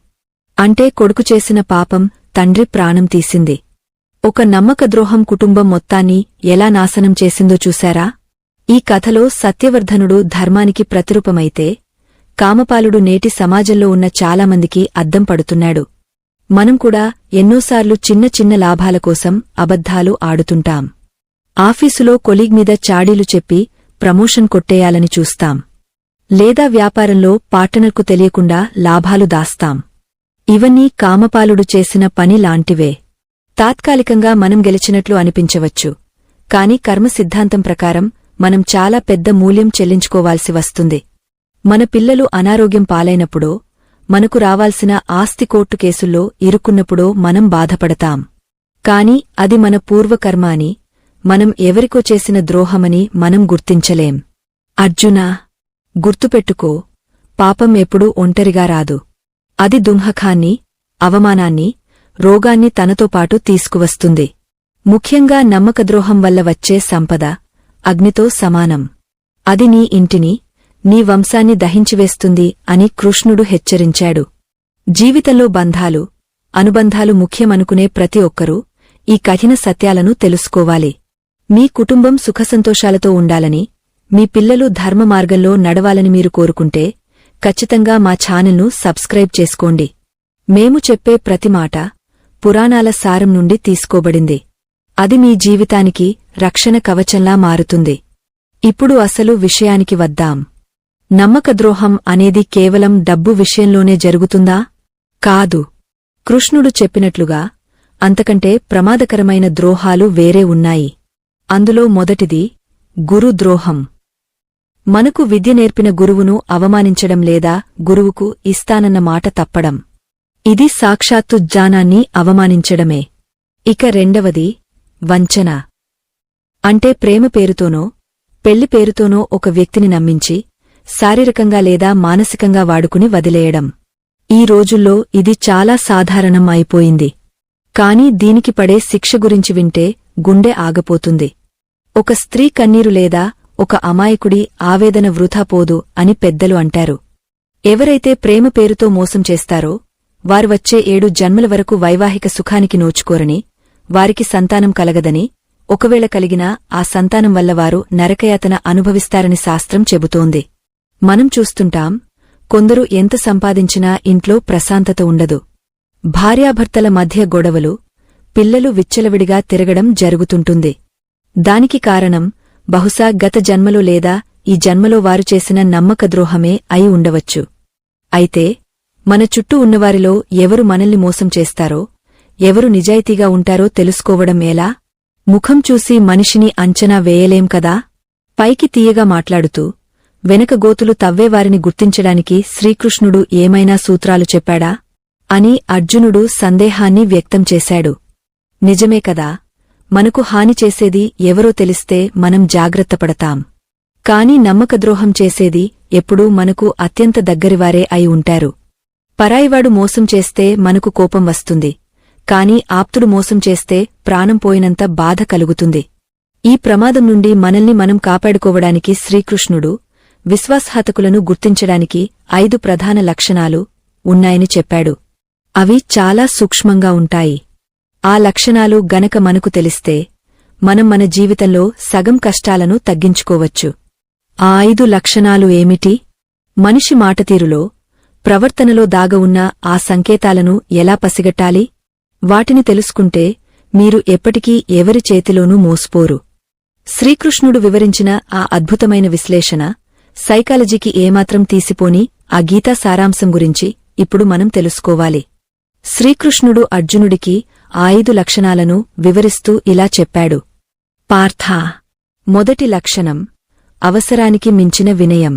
అంటే కొడుకు చేసిన పాపం తండ్రి ప్రాణం తీసింది. ఒక నమ్మకద్రోహం కుటుంబం మొత్తాన్ని ఎలా నాశనం చేసిందో చూశారా? ఈ కథలో సత్యవర్ధనుడు ధర్మానికి ప్రతిరూపమైతే, కామపాలుడు నేటి సమాజంలో ఉన్న చాలామందికి అద్దం పడుతున్నాడు. మనం కూడా ఎన్నోసార్లు చిన్న చిన్న లాభాల కోసం అబద్ధాలు ఆడుతుంటాం. ఆఫీసులో కొలీగ్ మీద చాడీలు చెప్పి ప్రమోషన్ కొట్టేయాలని చూస్తాం. లేదా వ్యాపారంలో పార్ట్నర్కు తెలియకుండా లాభాలు దాస్తాం. ఇవన్నీ కామపాలుడు చేసిన పని లాంటివే. తాత్కాలికంగా మనం గెలిచినట్లు అనిపించవచ్చు, కాని కర్మ సిద్ధాంతం ప్రకారం మనం చాలా పెద్ద మూల్యం చెల్లించుకోవాల్సి వస్తుంది. మన పిల్లలు అనారోగ్యం పాలైనప్పుడో, మనకు రావాల్సిన ఆస్తి కోర్టు కేసుల్లో ఇరుక్కున్నప్పుడో మనం బాధపడతాం. కాని అది మన పూర్వకర్మ అని, మనం ఎవరికో చేసిన ద్రోహమని మనం గుర్తించలేం. అర్జునా, గుర్తుపెట్టుకో, పాపం ఎప్పుడూ ఒంటరిగా రాదు. అది దుంహకాన్ని, అవమానాన్ని, రోగాన్ని తనతో పాటు తీసుకువస్తుంది. ముఖ్యంగా నమ్మకద్రోహం వల్ల వచ్చే సంపద అగ్నితో సమానం. అది నీ ఇంటిని, నీ వంశాన్ని దహించివేస్తుంది అని కృష్ణుడు హెచ్చరించాడు. జీవితంలో బంధాలు, అనుబంధాలు ముఖ్యమనుకునే ప్రతి ఒక్కరూ ఈ కఠిన సత్యాలను తెలుసుకోవాలి. మీ కుటుంబం సుఖసంతోషాలతో ఉండాలని, మీ పిల్లలు ధర్మ మార్గంలో నడవాలని మీరు కోరుకుంటే ఖచ్చితంగా మా ఛానల్ను సబ్స్క్రైబ్ చేసుకోండి. మేము చెప్పే ప్రతి మాట పురాణాల సారం నుండి తీసుకోబడింది. అది మీ జీవితానికి రక్షణ కవచంలా మారుతుంది. ఇప్పుడు అసలు విషయానికి వద్దాం. నమ్మకద్రోహం అనేది కేవలం డబ్బు విషయంలోనే జరుగుతుందా? కాదు. కృష్ణుడు చెప్పినట్లుగా అంతకంటే ప్రమాదకరమైన ద్రోహాలు వేరే ఉన్నాయి. అందులో మొదటిది గురుద్రోహం. మనకు విద్య నేర్పిన గురువును అవమానించడం లేదా గురువుకు ఇస్తానన్న మాట తప్పడం. ఇది సాక్షాత్తు జ్ఞానాన్ని అవమానించడమే. ఇక రెండవది వంచన. అంటే ప్రేమ పేరుతోనో, పెళ్లి పేరుతోనో ఒక వ్యక్తిని నమ్మించి శారీరకంగా లేదా మానసికంగా వాడుకుని వదిలేయడం. ఈ రోజుల్లో ఇది చాలా సాధారణం అయిపోయింది. కాని దీనికి పడే శిక్ష గురించి వింటే గుండె ఆగపోతుంది. ఒక స్త్రీ కన్నీరు లేదా ఒక అమాయకుడి ఆవేదన వృథా పోదు అని పెద్దలు అంటారు. ఎవరైతే ప్రేమ పేరుతో మోసం చేస్తారో వారు వచ్చే 7 జన్మల వరకు వైవాహిక సుఖానికి నోచుకోరని, వారికి సంతానం కలగదని, ఒకవేళ కలిగినా ఆ సంతానం వల్ల వారు నరకయాతన అనుభవిస్తారని శాస్త్రం చెబుతోంది. మనం చూస్తుంటాం, కొందరు ఎంత సంపాదించినా ఇంట్లో ప్రశాంతత ఉండదు. భార్యాభర్తల మధ్య గొడవలు, పిల్లలు విచ్చలవిడిగా తిరగడం జరుగుతుంటుంది. దానికి కారణం బహుశా గత జన్మలో లేదా ఈ జన్మలో వారు చేసిన నమ్మకద్రోహమే అయి ఉండవచ్చు. అయితే మన చుట్టూ ఉన్నవారిలో ఎవరు మనల్ని మోసం చేస్తారో, ఎవరు నిజాయితీగా ఉంటారో తెలుసుకోవడం ఎలా? ముఖం చూసి మనిషిని అంచనా వేయలేం కదా. పైకి తీయగా మాట్లాడుతూ వెనక గోతులు తవ్వేవారిని గుర్తించడానికి శ్రీకృష్ణుడు ఏమైనా సూత్రాలు చెప్పాడా అని అర్జునుడు సందేహాన్ని వ్యక్తం చేశాడు. నిజమే కదా, మనకు హాని చేసేది ఎవరో తెలిస్తే మనం జాగ్రత్తపడతాం. కాని నమ్మకద్రోహం చేసేది ఎప్పుడూ మనకు అత్యంత దగ్గరివారే అయి ఉంటారు. పరాయివాడు మోసం చేస్తే మనకు కోపం వస్తుంది, కాని ఆప్తుడు మోసం చేస్తే ప్రాణం పోయినంత బాధ కలుగుతుంది. ఈ ప్రమాదం నుండి మనల్ని మనం కాపాడుకోవడానికి శ్రీకృష్ణుడు విశ్వాసఘాతకులను గుర్తించడానికి 5 ప్రధాన లక్షణాలు ఉన్నాయని చెప్పాడు. అవి చాలా సూక్ష్మంగా ఉంటాయి. ఆ లక్షణాలు గనక మనకు తెలిస్తే మనం మన జీవితంలో సగం కష్టాలను తగ్గించుకోవచ్చు. ఆ 5 లక్షణాలు ఏమిటి? మనిషి మాటతీరులో, ప్రవర్తనలో దాగ ఉన్న ఆ సంకేతాలను ఎలా పసిగట్టాలి? వాటిని తెలుసుకుంటే మీరు ఎప్పటికీ ఎవరి చేతిలోనూ మోసపోరు. శ్రీకృష్ణుడు వివరించిన ఆ అద్భుతమైన విశ్లేషణ, సైకాలజీకి ఏమాత్రం తీసిపోని ఆ గీతా సారాంశం గురించి ఇప్పుడు మనం తెలుసుకోవాలి. శ్రీకృష్ణుడు అర్జునుడికి ఆ 5 లక్షణాలను వివరిస్తూ ఇలా చెప్పాడు. పార్థా, మొదటి లక్షణం అవసరానికి మించిన వినయం.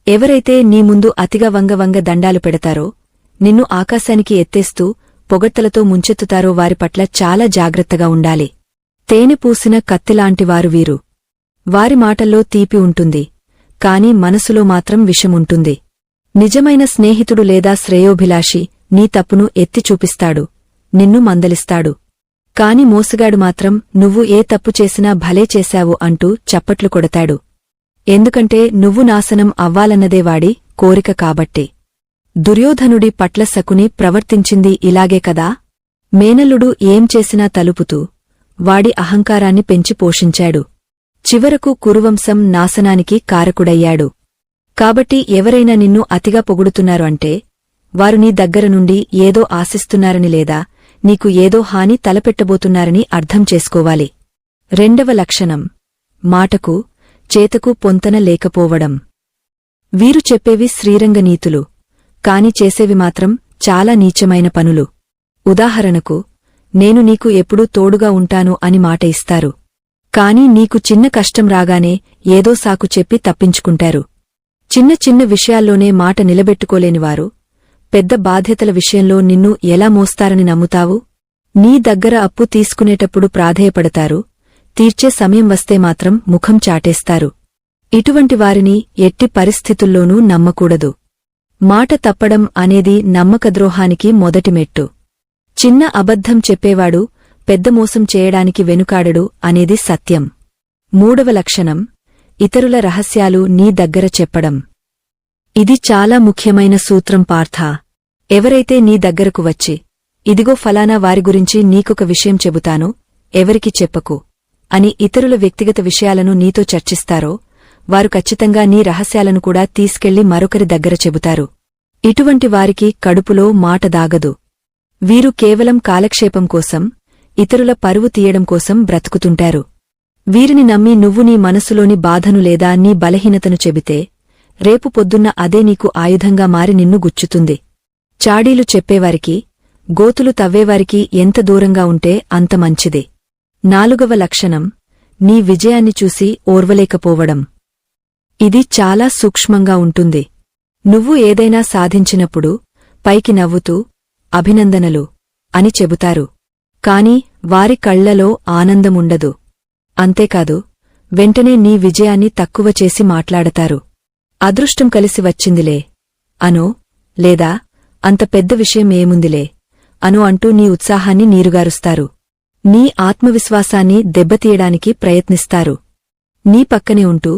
ఎవరైతే నీ ముందు అతిగా వంగ దండాలు పెడతారో, నిన్ను ఆకాశానికి ఎత్తేస్తూ పొగడ్తలతో ముంచెత్తుతారో వారి పట్ల చాలా జాగ్రత్తగా ఉండాలి. తేనె పూసిన కత్తిలాంటివారు వీరు. వారి మాటల్లో తీపి ఉంటుంది, కాని మనసులో మాత్రం విషముంటుంది. నిజమైన స్నేహితుడు లేదా శ్రేయోభిలాషి నీ తప్పును ఎత్తి చూపిస్తాడు, నిన్ను మందలిస్తాడు. కాని మోసగాడు మాత్రం నువ్వు ఏ తప్పు చేసినా భలే చేశావు అంటూ చప్పట్లు కొడతాడు. ఎందుకంటే నువ్వు నాశనం అవ్వాలన్నదే వాడి కోరిక కాబట్టి. దుర్యోధనుడి పట్ల శకుని ప్రవర్తించింది ఇలాగే కదా. మేనల్లుడు ఏం చేసినా తలుపుతూ వాడి అహంకారాన్ని పెంచి పోషించాడు. చివరకు కురువంశం నాశనానికి కారకుడయ్యాడు. కాబట్టి ఎవరైనా నిన్ను అతిగా పొగుడుతున్నారు అంటే వారు నీ దగ్గర నుండి ఏదో ఆశిస్తున్నారని లేదా నీకు ఏదో హాని తలపెట్టబోతున్నారని అర్థం చేసుకోవాలి. రెండవ లక్షణం మాటకు చేతకు పొంతన లేకపోవడం. వీరు చెప్పేవి శ్రీరంగ నీతులు, కాని చేసేవి మాత్రం చాలా నీచమైన పనులు. ఉదాహరణకు, నేను నీకు ఎప్పుడూ తోడుగా ఉంటాను అని మాట ఇస్తారు. కాని నీకు చిన్న కష్టం రాగానే ఏదో సాకు చెప్పి తప్పించుకుంటారు. చిన్న చిన్న విషయాల్లోనే మాట నిలబెట్టుకోలేనివారు పెద్ద బాధ్యతల విషయంలో నిన్ను ఎలా మోస్తారని నమ్ముతావు? నీ దగ్గర అప్పు తీసుకునేటప్పుడు ప్రాధేయపడతారు, తీర్చే సమయం వస్తే మాత్రం ముఖం చాటేస్తారు. ఇటువంటి వారిని ఎట్టి పరిస్థితుల్లోనూ నమ్మకూడదు. మాట తప్పడం అనేది నమ్మకద్రోహానికి మొదటి మెట్టు. చిన్న అబద్ధం చెప్పేవాడు పెద్ద మోసం చేయడానికి వెనుకాడడు అనేది సత్యం. మూడవ లక్షణం ఇతరుల రహస్యాలు నీ దగ్గర చెప్పడం. ఇది చాలా ముఖ్యమైన సూత్రం పార్థా. ఎవరైతే నీ దగ్గరకు వచ్చి, ఇదిగో ఫలానా వారి గురించి నీకొక విషయం చెబుతాను, ఎవరికి చెప్పకు అని ఇతరుల వ్యక్తిగత విషయాలను నీతో చర్చిస్తారో, వారు ఖచ్చితంగా నీ రహస్యాలను కూడా తీసుకెళ్లి మరొకరి దగ్గర చెబుతారు. ఇటువంటి వారికి కడుపులో మాట దాగదు. వీరు కేవలం కాలక్షేపం కోసం, ఇతరుల పరువు తీయడం కోసం బ్రతుకుతుంటారు. వీరిని నమ్మి నువ్వు నీ మనసులోని బాధను లేదా నీ బలహీనతను చెబితే, రేపు పొద్దున్న అదే నీకు ఆయుధంగా మారి నిన్ను గుచ్చుతుంది. చాడీలు చెప్పేవారికి, గోతులు తవ్వేవారికి ఎంత దూరంగా ఉంటే అంత మంచిది. నాలుగవ లక్షణం నీ విజయాన్ని చూసి ఓర్వలేకపోవడం. ఇది చాలా సూక్ష్మంగా ఉంటుంది. నువ్వు ఏదైనా సాధించినప్పుడు పైకి నవ్వుతూ అభినందనలు అని చెబుతారు, కాని వారి కళ్లలో ఆనందముండదు. అంతేకాదు, వెంటనే నీ విజయాన్ని తక్కువ చేసి మాట్లాడతారు. అదృష్టం కలిసి వచ్చిందిలే అనో, లేదా అంత పెద్ద విషయం ఏముందిలే అను అంటూ నీ ఉత్సాహాన్ని నీరుగారుస్తారు. నీ ఆత్మవిశ్వాసాన్ని దెబ్బతీయడానికి ప్రయత్నిస్తారు. నీ పక్కనే ఉంటూ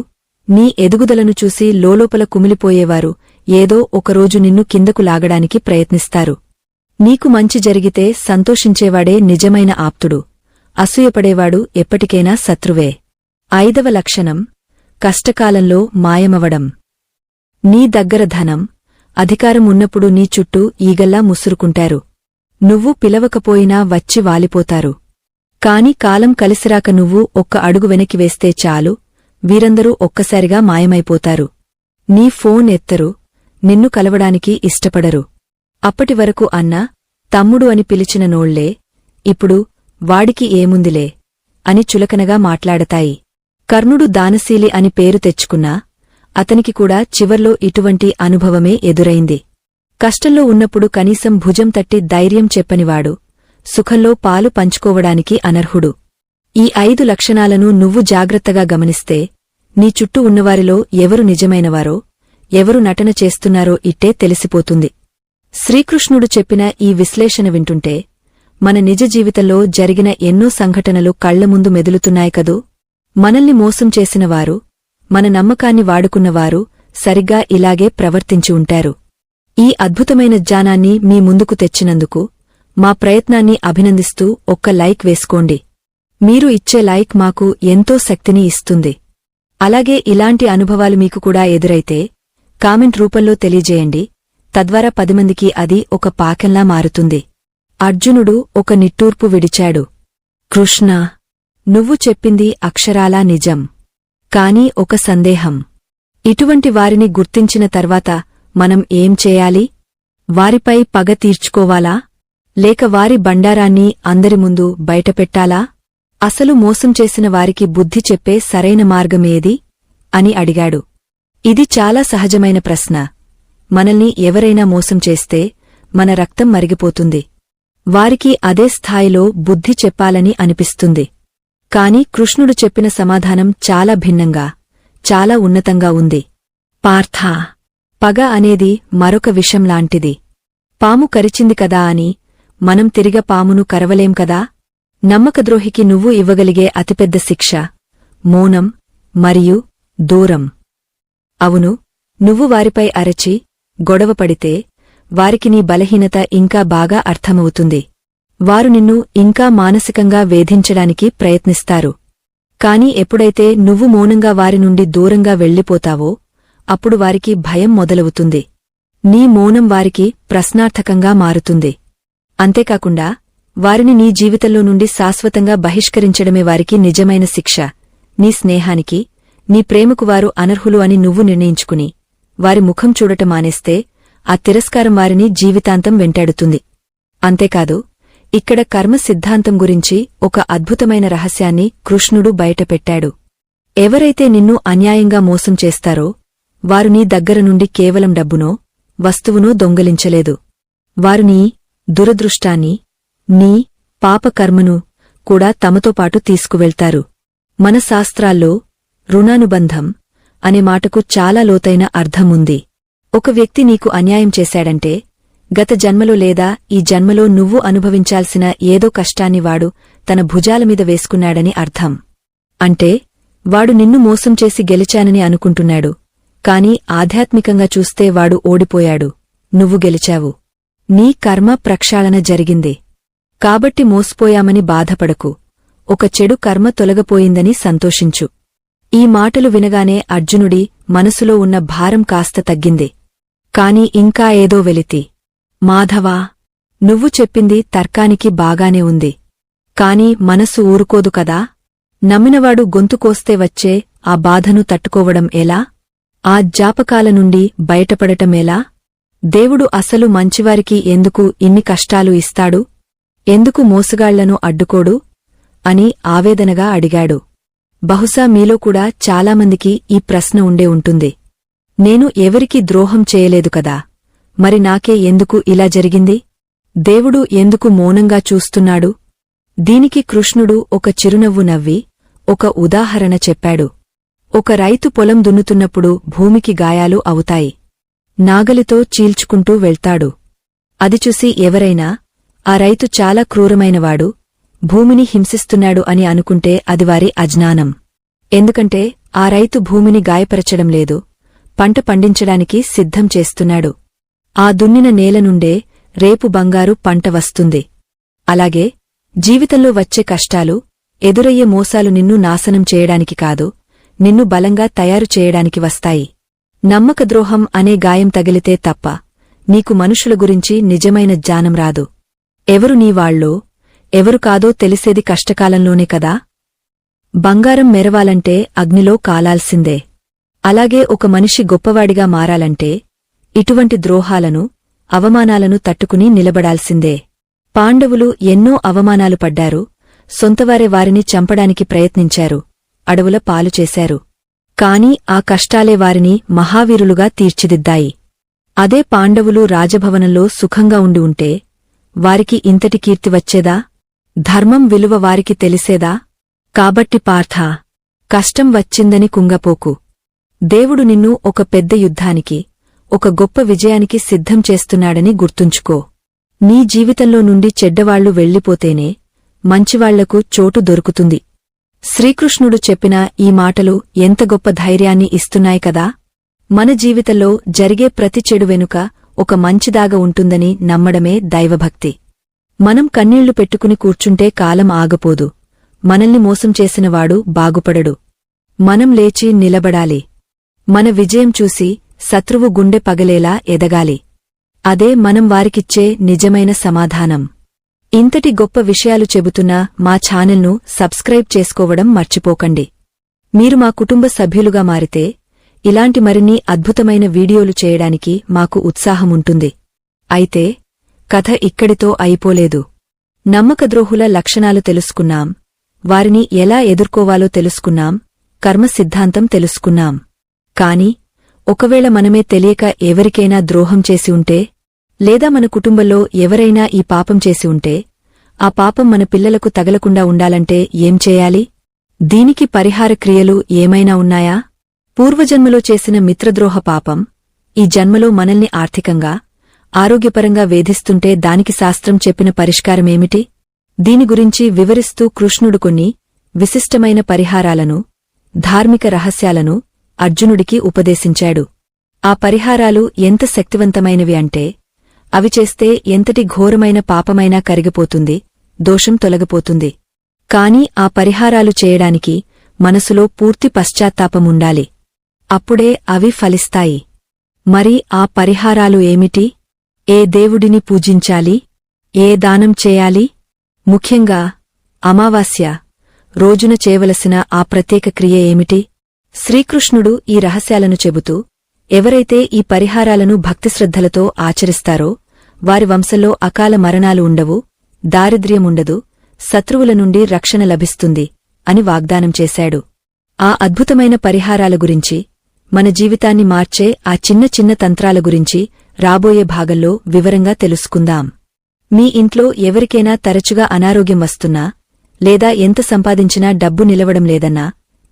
నీ ఎదుగుదలను చూసి లోలోపల కుమిలిపోయేవారు ఏదో ఒకరోజు నిన్ను కిందకు లాగడానికి ప్రయత్నిస్తారు. నీకు మంచి జరిగితే సంతోషించేవాడే నిజమైన ఆప్తుడు, అసూయపడేవాడు ఎప్పటికైనా శత్రువే. ఐదవ లక్షణం కష్టకాలంలో మాయమవడం. నీ దగ్గర ధనం, అధికారం ఉన్నప్పుడు నీ చుట్టూ ఈగల్లా ముసురుకుంటారు. నువ్వు పిలవకపోయినా వచ్చి వాలిపోతారు. కాని కాలం కలిసిరాక నువ్వు ఒక్క అడుగు వెనక్కి వేస్తే చాలు, వీరందరూ ఒక్కసారిగా మాయమైపోతారు. నీ ఫోన్ ఎత్తరు, నిన్ను కలవడానికి ఇష్టపడరు. అప్పటివరకు అన్న, తమ్ముడు అని పిలిచిన నోళ్లే ఇప్పుడు వాడికి ఏముందిలే అని చులకనగా మాట్లాడతాయి. కర్ణుడు దానశీలి అని పేరు తెచ్చుకున్నా అతనికి కూడా చివర్లో ఇటువంటి అనుభవమే ఎదురైంది. కష్టంలో ఉన్నప్పుడు కనీసం భుజం తట్టి ధైర్యం చెప్పనివాడు సుఖంలో పాలు పంచుకోవడానికి అనర్హుడు. ఈ 5 లక్షణాలను నువ్వు జాగ్రత్తగా గమనిస్తే నీ చుట్టూ ఉన్నవారిలో ఎవరు నిజమైనవారో, ఎవరు నటన చేస్తున్నారో ఇట్టే తెలిసిపోతుంది. శ్రీకృష్ణుడు చెప్పిన ఈ విశ్లేషణ వింటుంటే మన నిజ జీవితంలో జరిగిన ఎన్నో సంఘటనలు కళ్లముందు మెదులుతున్నాయి కదూ. మనల్ని మోసం చేసినవారు, మన నమ్మకాన్ని వాడుకున్నవారు సరిగ్గా ఇలాగే ప్రవర్తించి ఉంటారు. ఈ అద్భుతమైన జ్ఞానాన్ని మీ ముందుకు తెచ్చినందుకు మా ప్రయత్నాన్ని అభినందిస్తూ ఒక్క లైక్ వేసుకోండి. మీరు ఇచ్చే లైక్ మాకు ఎంతో శక్తిని ఇస్తుంది. అలాగే ఇలాంటి అనుభవాలు మీకు కూడా ఎదురైతే కామెంట్ రూపంలో తెలియజేయండి. తద్వారా 10 మందికి అది ఒక పాకంలా మారుతుంది. అర్జునుడు ఒక నిట్టూర్పు విడిచాడు. కృష్ణా, నువ్వు చెప్పింది అక్షరాలా నిజం. కాని ఒక సందేహం. ఇటువంటి వారిని గుర్తించిన తర్వాత మనం ఏం చేయాలి? వారిపై పగ తీర్చుకోవాలా లేక వారి బండారాన్ని అందరి ముందు బయటపెట్టాలా అసలు మోసం చేసిన వారికి బుద్ధి చెప్పే సరైన మార్గమేది అని అడిగాడు. ఇది చాలా సహజమైన ప్రశ్న. మనల్ని ఎవరైనా మోసం చేస్తే మన రక్తం మరిగిపోతుంది. వారికి అదే స్థాయిలో బుద్ధి చెప్పాలని అనిపిస్తుంది. కాని కృష్ణుడు చెప్పిన సమాధానం చాలా భిన్నంగా, చాలా ఉన్నతంగా ఉంది. పార్థా, పగ అనేది మరొక విషంలాంటిది. పాము కరిచింది కదా అని మనం తిరిగ పామును కరవలేం కదా. నమ్మకద్రోహికి నువ్వు ఇవ్వగలిగే అతిపెద్ద శిక్ష మౌనం మరియు దూరం. అవును, నువ్వు వారిపై అరచి గొడవపడితే వారికి నీ బలహీనత ఇంకా బాగా అర్థమవుతుంది. వారు నిన్ను ఇంకా మానసికంగా వేధించడానికి ప్రయత్నిస్తారు. కాని ఎప్పుడైతే నువ్వు మౌనంగా వారి నుండి దూరంగా వెళ్ళిపోతావో అప్పుడు వారికి భయం మొదలవుతుంది. నీ మౌనం వారికి ప్రశ్నార్థకంగా మారుతుంది. అంతేకాకుండా వారిని నీ జీవితంలో నుండి శాశ్వతంగా బహిష్కరించడమే వారికి నిజమైన శిక్ష. నీ స్నేహానికి, నీ ప్రేమకు వారు అనర్హులు అని నువ్వు నిర్ణయించుకుని వారి ముఖం చూడటం మానేస్తే ఆ తిరస్కారం వారిని జీవితాంతం వెంటాడుతుంది. అంతేకాదు, ఇక్కడ కర్మ సిద్ధాంతం గురించి ఒక అద్భుతమైన రహస్యాన్ని కృష్ణుడు బయటపెట్టాడు. ఎవరైతే నిన్ను అన్యాయంగా మోసం చేస్తారో వారు నీ దగ్గర నుండి కేవలం డబ్బునో వస్తువునో దొంగలించలేదు. వారు నీ దురదృష్టాన్ని, నీ పాపకర్మను కూడా తమతో పాటు తీసుకువెళ్తారు. మన శాస్త్రాల్లో రుణానుబంధం అనే మాటకు చాలా లోతైన అర్థముంది. ఒక వ్యక్తి నీకు అన్యాయం చేశాడంటే గత జన్మలో లేదా ఈ జన్మలో నువ్వు అనుభవించాల్సిన ఏదో కష్టాన్ని వాడు తన భుజాలమీద వేసుకున్నాడని అర్థం. అంటే వాడు నిన్ను మోసం చేసి గెలిచానని అనుకుంటున్నాడు. కాని ఆధ్యాత్మికంగా చూస్తే వాడు ఓడిపోయాడు, నువ్వు గెలిచావు. నీ కర్మ ప్రక్షాళన జరిగింది. కాబట్టి మోసపోయామని బాధపడకు. ఒక చెడు కర్మ తొలగపోయిందని సంతోషించు. ఈ మాటలు వినగానే అర్జునుడి మనసులో ఉన్న భారం కాస్త తగ్గింది. కాని ఇంకా ఏదో వెలితి. మాధవా, నువ్వు చెప్పింది తర్కానికి బాగానే ఉంది. కాని మనసు ఊరుకోదు కదా. నమ్మినవాడు గొంతు కోస్తే వచ్చే ఆ బాధను తట్టుకోవడం ఎలా? ఆ జ్ఞాపకాల నుండి బయటపడటమేలా? దేవుడు అసలు మంచివారికి ఎందుకు ఇన్ని కష్టాలు ఇస్తాడు? ఎందుకు మోసగాళ్లను అడ్డుకోడు? అని ఆవేదనగా అడిగాడు. బహుశా మీలో కూడా చాలామందికి ఈ ప్రశ్న ఉండే ఉంటుంది. నేను ఎవరికీ ద్రోహం చేయలేదు కదా, మరి నాకే ఎందుకు ఇలా జరిగింది? దేవుడు ఎందుకు మౌనంగా చూస్తున్నాడు? దీనికి కృష్ణుడు ఒక చిరునవ్వు నవ్వి ఒక ఉదాహరణ చెప్పాడు. ఒక రైతు పొలం దున్నుతున్నప్పుడు భూమికి గాయాలు అవుతాయి. నాగలితో చీల్చుకుంటూ వెళ్తాడు. అది చూసి ఎవరైనా ఆ రైతు చాలా క్రూరమైనవాడు, భూమిని హింసిస్తున్నాడు అని అనుకుంటే అది వారి అజ్ఞానం. ఎందుకంటే ఆ రైతు భూమిని గాయపరచడం లేదు, పంట పండించడానికి సిద్ధం చేస్తున్నాడు. ఆ దున్నిన నేల నుండే రేపు బంగారు పంట వస్తుంది. అలాగే జీవితంలో వచ్చే కష్టాలు, ఎదురయ్యే మోసాలు నిన్ను నాశనం చేయడానికి కాదు, నిన్ను బలంగా తయారు చేయడానికి వస్తాయి. నమ్మకద్రోహం అనే గాయం తగిలితే తప్ప నీకు మనుషుల గురించి నిజమైన జ్ఞానం రాదు. ఎవరు నీవాళ్ళో ఎవరు కాదో తెలిసేది కష్టకాలంలోనే కదా. బంగారం మెరవాలంటే అగ్నిలో కాలాల్సిందే. అలాగే ఒక మనిషి గొప్పవాడిగా మారాలంటే ఇటువంటి ద్రోహాలను, అవమానాలను తట్టుకుని నిలబడాల్సిందే. పాండవులు ఎన్నో అవమానాలు పడ్డారు. సొంతవారే వారిని చంపడానికి ప్రయత్నించారు, అడవుల పాలు చేశారు. కాని ఆ కష్టాలే వారిని మహావీరులుగా తీర్చిదిద్దాయి. అదే పాండవులు రాజభవనంలో సుఖంగా ఉండి ఉంటే వారికి ఇంతటి కీర్తి వచ్చేదా? ధర్మం విలువ వారికి తెలిసేదా? కాబట్టి పార్థా, కష్టం వచ్చిందని కుంగపోకు. దేవుడు నిన్ను ఒక పెద్ద యుద్ధానికి, ఒక గొప్ప విజయానికి సిద్ధం చేస్తున్నాడని గుర్తుంచుకో. నీ జీవితంలో నుండి చెడ్డవాళ్లు వెళ్ళిపోతేనే మంచివాళ్లకు చోటు దొరుకుతుంది. శ్రీకృష్ణుడు చెప్పిన ఈ మాటలు ఎంత గొప్ప ధైర్యాన్ని ఇస్తున్నాయి కదా. మన జీవితంలో జరిగే ప్రతి చెడు వెనుక ఒక మంచిదాగ ఉంటుందని నమ్మడమే దైవభక్తి. మనం కన్నీళ్లు పెట్టుకుని కూర్చుంటే కాలం ఆగపోదు. మనల్ని మోసం చేసినవాడు బాగుపడడు. మనం లేచి నిలబడాలి. మన విజయం చూసి శత్రువు గుండె పగలేలా ఎదగాలి. అదే మనం వారికిచ్చే నిజమైన సమాధానం. ఇంతటి గొప్ప విషయాలు చెబుతున్న మా ఛానల్ను సబ్స్క్రైబ్ చేసుకోవడం మర్చిపోకండి. మీరు మా కుటుంబ సభ్యులుగా మారితే ఇలాంటి మరిన్ని అద్భుతమైన వీడియోలు చేయడానికి మాకు ఉత్సాహముంటుంది. అయితే కథ ఇక్కడితో అయిపోలేదు. నమ్మకద్రోహుల లక్షణాలు తెలుసుకున్నాం, వారిని ఎలా ఎదుర్కోవాలో తెలుసుకున్నాం, కర్మ సిద్ధాంతం తెలుసుకున్నాం. కాని ఒకవేళ మనమే తెలియక ఎవరికైనా ద్రోహం చేసి ఉంటే, లేదా మన కుటుంబంలో ఎవరైనా ఈ పాపం చేసి ఉంటే, ఆ పాపం మన పిల్లలకు తగలకుండా ఉండాలంటే ఏం చేయాలి? దీనికి పరిహార క్రియలు ఏమైనా ఉన్నాయా? పూర్వజన్మలో చేసిన మిత్రద్రోహ పాపం ఈ జన్మలో మనల్ని ఆర్థికంగా, ఆరోగ్యపరంగా వేధిస్తుంటే దానికి శాస్త్రం చెప్పిన పరిష్కారమేమిటి? దీని గురించి వివరిస్తూ కృష్ణుడు కొన్ని విశిష్టమైన పరిహారాలను, ధార్మిక రహస్యాలను అర్జునుడికి ఉపదేశించాడు. ఆ పరిహారాలు ఎంత శక్తివంతమైనవి అంటే, అవి చేస్తే ఎంతటి ఘోరమైన పాపమైనా కరిగిపోతుంది, దోషం తొలగిపోతుంది. కాని ఆ పరిహారాలు చేయడానికి మనసులో పూర్తి పశ్చాత్తాపముండాలి. అప్పుడే అవి ఫలిస్తాయి. మరి ఆ పరిహారాలు ఏమిటి? ఏ దేవుడిని పూజించాలి? ఏ దానం చేయాలి? ముఖ్యంగా అమావాస్య రోజున చేయవలసిన ఆ ప్రత్యేక క్రియ ఏమిటి? శ్రీకృష్ణుడు ఈ రహస్యాలను చెబుతూ, ఎవరైతే ఈ పరిహారాలను భక్తిశ్రద్ధలతో ఆచరిస్తారో వారి వంశంలో అకాల మరణాలు ఉండవు, దారిద్ర్యముండదు, శత్రువుల నుండి రక్షణ లభిస్తుంది అని వాగ్దానం చేశాడు. ఆ అద్భుతమైన పరిహారాల గురించి, మన జీవితాన్ని మార్చే ఆ చిన్న చిన్న తంత్రాల గురించి రాబోయే భాగంలో వివరంగా తెలుసుకుందాం. మీ ఇంట్లో ఎవరికైనా తరచుగా అనారోగ్యం వస్తున్నా, లేదా ఎంత సంపాదించినా డబ్బు నిలవడం లేదన్నా,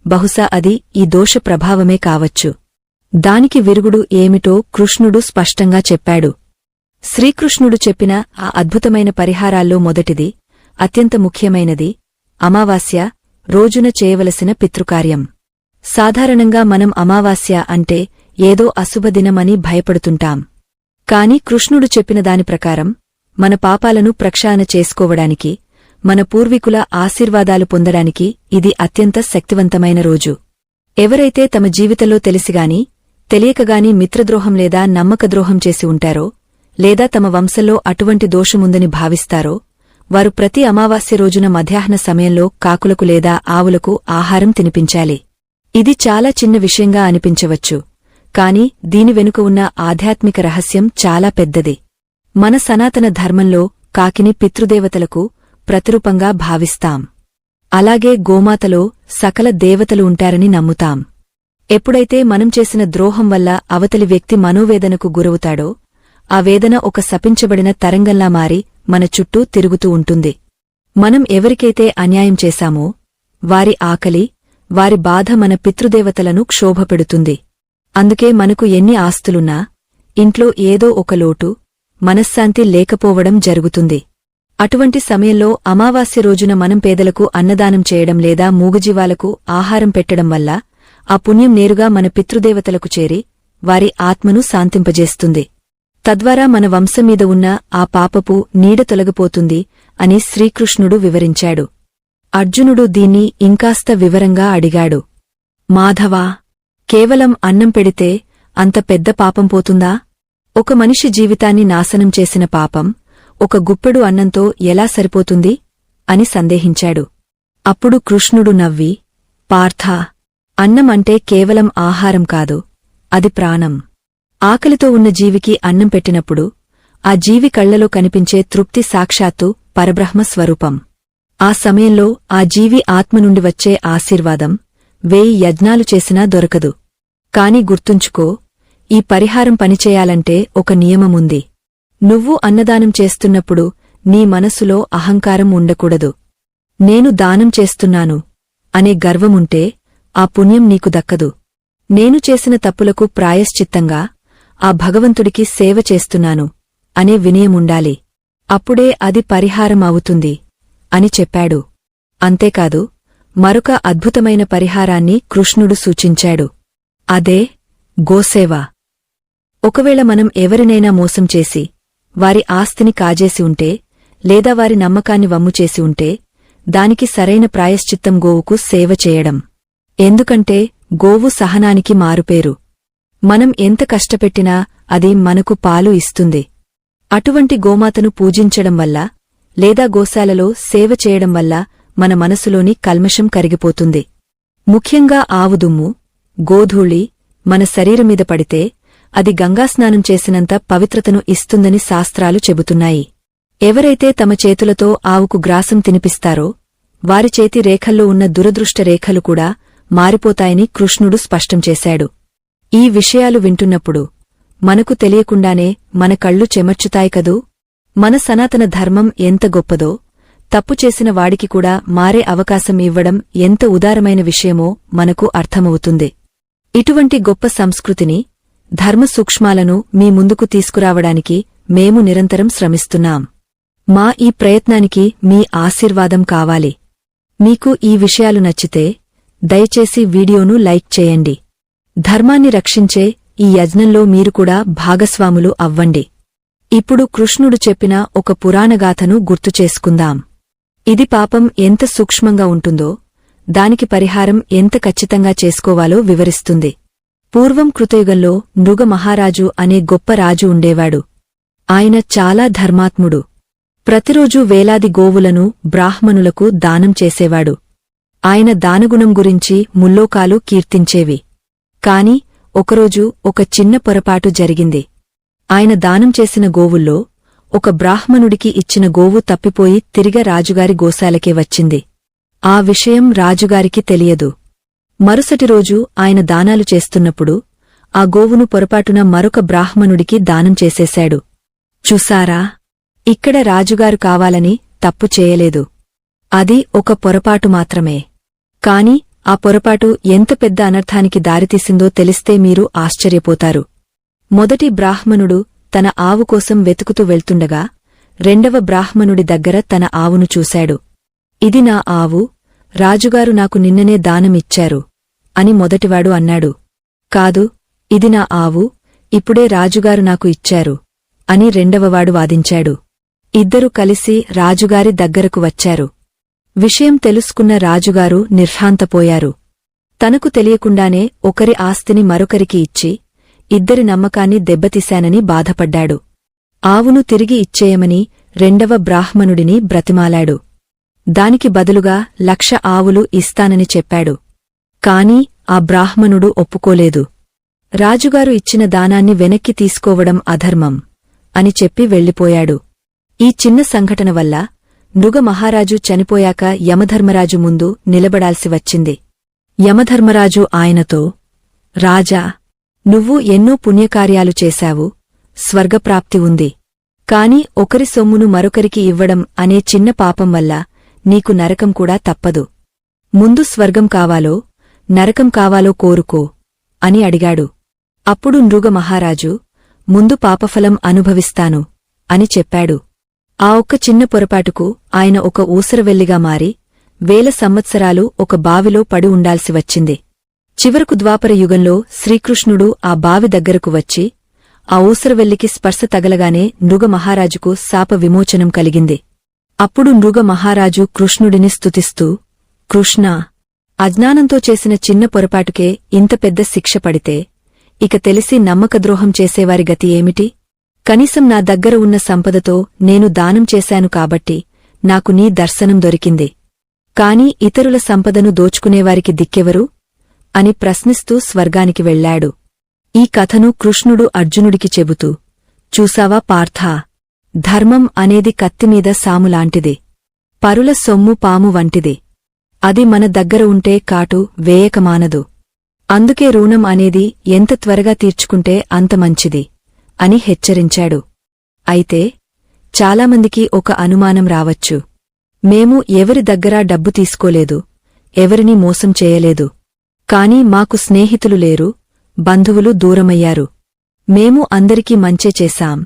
బహుశా అది ఈ దోష ప్రభావమే కావచ్చు. దానికి విరుగుడు ఏమిటో కృష్ణుడు స్పష్టంగా చెప్పాడు. శ్రీకృష్ణుడు చెప్పిన ఆ అద్భుతమైన పరిహారాల్లో మొదటిది, అత్యంత ముఖ్యమైనది, అమావాస్య రోజున చేయవలసిన పితృకార్యం. సాధారణంగా మనం అమావాస్య అంటే ఏదో అశుభదినమని భయపడుతుంటాం. కాని కృష్ణుడు చెప్పిన దాని ప్రకారం మన పాపాలను ప్రక్షాళన చేసుకోవడానికి, మన పూర్వీకుల ఆశీర్వాదాలు పొందడానికి ఇది అత్యంత శక్తివంతమైన రోజు. ఎవరైతే తమ జీవితంలో తెలిసిగాని, తెలియకగాని మిత్రద్రోహం లేదా నమ్మకద్రోహం చేసి ఉంటారో, లేదా తమ వంశంలో అటువంటి దోషముందని భావిస్తారో, వారు ప్రతి అమావాస్య రోజున మధ్యాహ్న సమయంలో కాకులకు లేదా ఆవులకు ఆహారం తినిపించాలి. ఇది చాలా చిన్న విషయంగా అనిపించవచ్చు, కాని దీని వెనుక ఉన్న ఆధ్యాత్మిక రహస్యం చాలా పెద్దది. మన సనాతన ధర్మంలో కాకిని పితృదేవతలకు ప్రతిరూపంగా భావిస్తాం. అలాగే గోమాతలో సకల దేవతలు ఉంటారని నమ్ముతాం. ఎప్పుడైతే మనం చేసిన ద్రోహం వల్ల అవతలి వ్యక్తి మనోవేదనకు గురవుతాడో, ఆ వేదన ఒక శపించబడిన తరంగంలా మారి మన చుట్టూ తిరుగుతూ ఉంటుంది. మనం ఎవరికైతే అన్యాయం చేశామో వారి ఆకలి, వారి బాధ మన పితృదేవతలను క్షోభపెడుతుంది. అందుకే మనకు ఎన్ని ఆస్తులున్నా ఇంట్లో ఏదో ఒక లోటు, మనశ్శాంతి లేకపోవడం జరుగుతుంది. అటువంటి సమయంలో అమావాస్య రోజున మనం పేదలకు అన్నదానం చేయడం లేదా మూగజీవాలకు ఆహారం పెట్టడం వల్ల ఆ పుణ్యం నేరుగా మన పితృదేవతలకు చేరి వారి ఆత్మను శాంతింపజేస్తుంది. తద్వారా మన వంశం మీద ఉన్న ఆ పాపపు నీడ తొలగిపోతుంది అని శ్రీకృష్ణుడు వివరించాడు. అర్జునుడు దీన్ని ఇంకాస్త వివరంగా అడిగాడు. మాధవా, కేవలం అన్నం పెడితే అంత పెద్ద పాపం పోతుందా? ఒక మనిషి జీవితాన్ని నాశనం చేసిన పాపం ఒక గుప్పెడు అన్నంతో ఎలా సరిపోతుంది అని సందేహించాడు. అప్పుడు కృష్ణుడు నవ్వి, పార్థా, అన్నం అంటే కేవలం ఆహారం కాదు, అది ప్రాణం. ఆకలితో ఉన్న జీవికి అన్నం పెట్టినప్పుడు ఆ జీవి కళ్లలో కనిపించే తృప్తి సాక్షాత్తు పరబ్రహ్మ స్వరూపం. ఆ సమయంలో ఆ జీవి ఆత్మ నుండి వచ్చే ఆశీర్వాదం 1000 యజ్ఞాలు చేసినా దొరకదు. కాని గుర్తుంచుకో, ఈ పరిహారం పనిచేయాలంటే ఒక నియమముంది. నువ్వు అన్నదానం చేస్తున్నప్పుడు నీ మనసులో అహంకారం ఉండకూడదు. నేను దానం చేస్తున్నాను అనే గర్వముంటే ఆ పుణ్యం నీకు దక్కదు. నేను చేసిన తప్పులకు ప్రాయశ్చిత్తంగా ఆ భగవంతుడికి సేవ చేస్తున్నాను అనే వినయముండాలి. అప్పుడే అది పరిహారం అవుతుంది అని చెప్పాడు. అంతేకాదు, మరొక అద్భుతమైన పరిహారాన్ని కృష్ణుడు సూచించాడు. అదే గోసేవ. ఒకవేళ మనం ఎవరినైనా మోసం చేసి వారి ఆస్తిని కాజేసి ఉంటే, లేదా వారి నమ్మకాన్ని వమ్ముచేసి ఉంటే, దానికి సరైన ప్రాయశ్చిత్తం గోవుకు సేవ చేయడం. ఎందుకంటే గోవు సహనానికి మారుపేరు. మనం ఎంత కష్టపెట్టినా అది మనకు పాలు ఇస్తుంది. అటువంటి గోమాతను పూజించడం వల్ల, లేదా గోశాలలో సేవ చేయడం వల్ల మన మనసులోని కల్మషం కరిగిపోతుంది. ముఖ్యంగా ఆవుదుమ్ము, గోధూళి మన శరీరమీద పడితే అది గంగాస్నానం చేసినంత పవిత్రతను ఇస్తుందని శాస్త్రాలు చెబుతున్నాయి. ఎవరైతే తమ చేతులతో ఆవుకు గ్రాసం తినిపిస్తారో వారి చేతి రేఖల్లో ఉన్న దురదృష్ట రేఖలు కూడా మారిపోతాయని కృష్ణుడు స్పష్టం చేశాడు. ఈ విషయాలు వింటున్నప్పుడు మనకు తెలియకుండానే మన కళ్ళు చెమర్చుతాయి కదూ. మన సనాతన ధర్మం ఎంత గొప్పదో, తప్పు చేసిన వాడికి కూడా మారే అవకాశం ఇవ్వడం ఎంత ఉదారమైన విషయమో మనకు అర్థమవుతుంది. ఇటువంటి గొప్ప సంస్కృతిని, ధర్మ సూక్ష్మాలను మీ ముందుకు తీసుకురావడానికి మేము నిరంతరం శ్రమిస్తున్నాం. మా ఈ ప్రయత్నానికి మీ ఆశీర్వాదం కావాలి. మీకు ఈ విషయాలు నచ్చితే దయచేసి వీడియోను లైక్ చేయండి. ధర్మాన్ని రక్షించే ఈ యజ్ఞంలో మీరు కూడా భాగస్వాములు అవ్వండి. ఇప్పుడు కృష్ణుడు చెప్పిన ఒక పురాణగాథను గుర్తుచేసుకుందాం. ఇది పాపం ఎంత సూక్ష్మంగా ఉంటుందో, దానికి పరిహారం ఎంత ఖచ్చితంగా చేసుకోవాలో వివరిస్తుంది. పూర్వం కృతయుగంలో నృగ మహారాజు అనే గొప్ప రాజు ఉండేవాడు. ఆయన చాలా ధర్మాత్ముడు. ప్రతిరోజూ వేలాది గోవులను బ్రాహ్మణులకు దానం చేసేవాడు. ఆయన దానగుణం గురించి ముల్లోకాలు కీర్తించేవి. కాని ఒకరోజు ఒక చిన్న పొరపాటు జరిగింది. ఆయన దానం చేసిన గోవుల్లో ఒక బ్రాహ్మణుడికి ఇచ్చిన గోవు తప్పిపోయి తిరిగ రాజుగారి గోశాలకే వచ్చింది. ఆ విషయం రాజుగారికి తెలియదు. మరుసటి రోజు ఆయన దానాలు చేస్తున్నప్పుడు ఆ గోవును పొరపాటున మరొక బ్రాహ్మణుడికి దానం చేసేశాడు. చూసారా, ఇక్కడ రాజుగారు కావాలని తప్పు చేయలేదు. అది ఒక పొరపాటు మాత్రమే. కాని ఆ పొరపాటు ఎంత పెద్ద అనర్థానికి దారితీసిందో తెలిస్తే మీరు ఆశ్చర్యపోతారు. మొదటి బ్రాహ్మణుడు తన ఆవు కోసం వెతుకుతూ వెళ్తుండగా రెండవ బ్రాహ్మణుడి దగ్గర తన ఆవును చూశాడు. ఇది నా ఆవు, రాజుగారు నాకు నిన్ననే దానమిచ్చారు అని మొదటివాడు అన్నాడు. కాదు, ఇది నా ఆవు, ఇప్పుడే రాజుగారు నాకు ఇచ్చారు అని రెండవవాడు వాదించాడు. ఇద్దరూ కలిసి రాజుగారి దగ్గరకు వచ్చారు. విషయం తెలుసుకున్న రాజుగారు నిర్ఘాంతపోయారు. తనకు తెలియకుండానే ఒకరి ఆస్తిని మరొకరికి ఇచ్చి ఇద్దరి నమ్మకాన్ని దెబ్బతీశానని బాధపడ్డాడు. ఆవును తిరిగి ఇచ్చేయమని రెండవ బ్రాహ్మణుడిని బ్రతిమాలాడు. దానికి బదులుగా 1,00,000 ఆవులు ఇస్తానని చెప్పాడు. కాని ఆ బ్రాహ్మణుడు ఒప్పుకోలేదు. రాజుగారు ఇచ్చిన దానాన్ని వెనక్కి తీసుకోవడం అధర్మం అని చెప్పి వెళ్ళిపోయాడు. ఈ చిన్న సంఘటన వల్ల నృగ మహారాజు చనిపోయాక యమధర్మరాజు ముందు నిలబడాల్సి వచ్చింది. యమధర్మరాజు ఆయనతో, రాజా, నువ్వు ఎన్నో పుణ్యకార్యాలు చేశావు, స్వర్గప్రాప్తి ఉంది. కాని ఒకరి సొమ్మును మరొకరికి ఇవ్వడం అనే చిన్న పాపం వల్ల నీకు నరకం కూడా తప్పదు. ముందు స్వర్గం కావాలో నరకం కావాలో కోరుకో అని అడిగాడు. అప్పుడు నృగ మహారాజు, ముందు పాపఫలం అనుభవిస్తాను అని చెప్పాడు. ఆ ఒక్క చిన్న పొరపాటుకు ఆయన ఒక ఊసరవెల్లిగా మారి 1000 సంవత్సరాలు ఒక బావిలో పడి ఉండాల్సి వచ్చింది. చివరకు ద్వాపర యుగంలో శ్రీకృష్ణుడు ఆ బావి దగ్గరకు వచ్చి ఆ ఊసరవెల్లికి స్పర్శ తగలగానే నృగ మహారాజుకు శాప విమోచనం కలిగింది. అప్పుడు నృగ మహారాజు కృష్ణుడిని స్తుతిస్తూ, కృష్ణా, అజ్ఞానంతో చేసిన చిన్న పొరపాటుకే ఇంత పెద్ద శిక్ష పడితే ఇక తెలిసి నమ్మకద్రోహం చేసేవారి గతి ఏమిటి? కనీసం నా దగ్గర ఉన్న సంపదతో నేను దానం చేశాను కాబట్టి నాకు నీ దర్శనం దొరికింది. కాని ఇతరుల సంపదను దోచుకునేవారికి దిక్కెవరు అని ప్రశ్నిస్తూ స్వర్గానికి వెళ్లాడు. ఈ కథను కృష్ణుడు అర్జునుడికి చెబుతూ, చూసావా పార్థా, ధర్మం అనేది కత్తిమీద సాములాంటిది. పరుల సొమ్ము పాము వంటిది. అది మన దగ్గర ఉంటే కాటు వేయకమానదు. అందుకే రుణం అనేది ఎంత త్వరగా తీర్చుకుంటే అంత మంచిది అని హెచ్చరించాడు. అయితే చాలామందికి ఒక అనుమానం రావచ్చు. మేము ఎవరి దగ్గరా డబ్బు తీసుకోలేదు, ఎవరినీ మోసం చేయలేదు. కాని మాకు స్నేహితులు లేరు, బంధువులు దూరమయ్యారు. మేము అందరికీ మంచే చేశాం,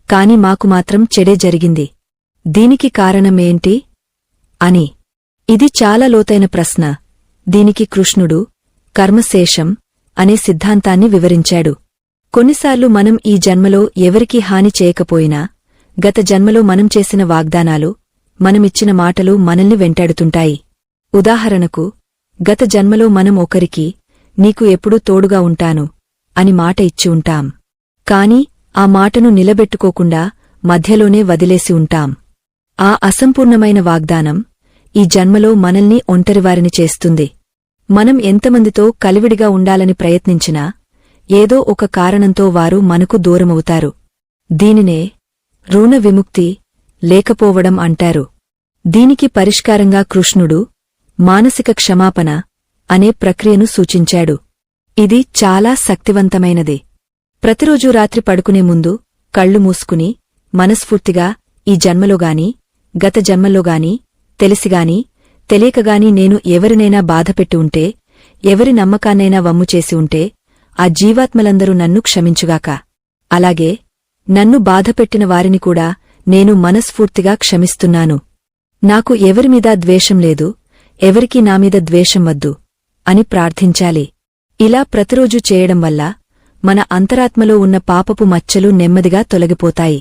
కాని మాకు మాత్రం చెడే జరిగింది. దీనికి కారణమేంటి అని. ఇది చాలా లోతైన ప్రశ్న. దీనికి కృష్ణుడు కర్మశేషం అనే సిద్ధాంతాన్ని వివరించాడు. కొన్నిసార్లు మనం ఈ జన్మలో ఎవరికీ హాని చేయకపోయినా గత జన్మలో మనం చేసిన వాగ్దానాలు, మనమిచ్చిన మాటలు మనల్ని వెంటాడుతుంటాయి. ఉదాహరణకు, గత జన్మలో మనం ఒకరికి నీకు ఎప్పుడూ తోడుగా ఉంటాను అని మాట ఇచ్చి ఉంటాం. కాని ఆ మాటను నిలబెట్టుకోకుండా మధ్యలోనే వదిలేసి ఉంటాం. ఆ అసంపూర్ణమైన వాగ్దానం ఈ జన్మలో మనల్ని ఒంటరివారిని చేస్తుంది. మనం ఎంతమందితో కలివిడిగా ఉండాలని ప్రయత్నించినా ఏదో ఒక కారణంతో వారు మనకు దూరమవుతారు. దీనినే రుణ విముక్తి లేకపోవడం అంటారు. దీనికి పరిష్కారంగా కృష్ణుడు మానసిక క్షమాపణ అనే ప్రక్రియను సూచించాడు. ఇది చాలా శక్తివంతమైనది. ప్రతిరోజూ రాత్రి పడుకునే ముందు కళ్ళు మూసుకుని మనస్ఫూర్తిగా ఈ జన్మలోగాని గత జన్మల్లోగాని తెలిసిగాని తెలియకగాని నేను ఎవరినైనా బాధపెట్టి ఉంటే, ఎవరి నమ్మకాన్నైనా వమ్ము చేసి ఉంటే ఆ జీవాత్మలందరూ నన్ను క్షమించుగాక. అలాగే నన్ను బాధపెట్టిన వారిని కూడా నేను మనస్ఫూర్తిగా క్షమిస్తున్నాను. నాకు ఎవరిమీదా ద్వేషం లేదు, ఎవరికీ నామీద ద్వేషం వద్దు అని ప్రార్థించాలి. ఇలా ప్రతిరోజూ చేయడం వల్ల మన అంతరాత్మలో ఉన్న పాపపు మచ్చలు నెమ్మదిగా తొలగిపోతాయి.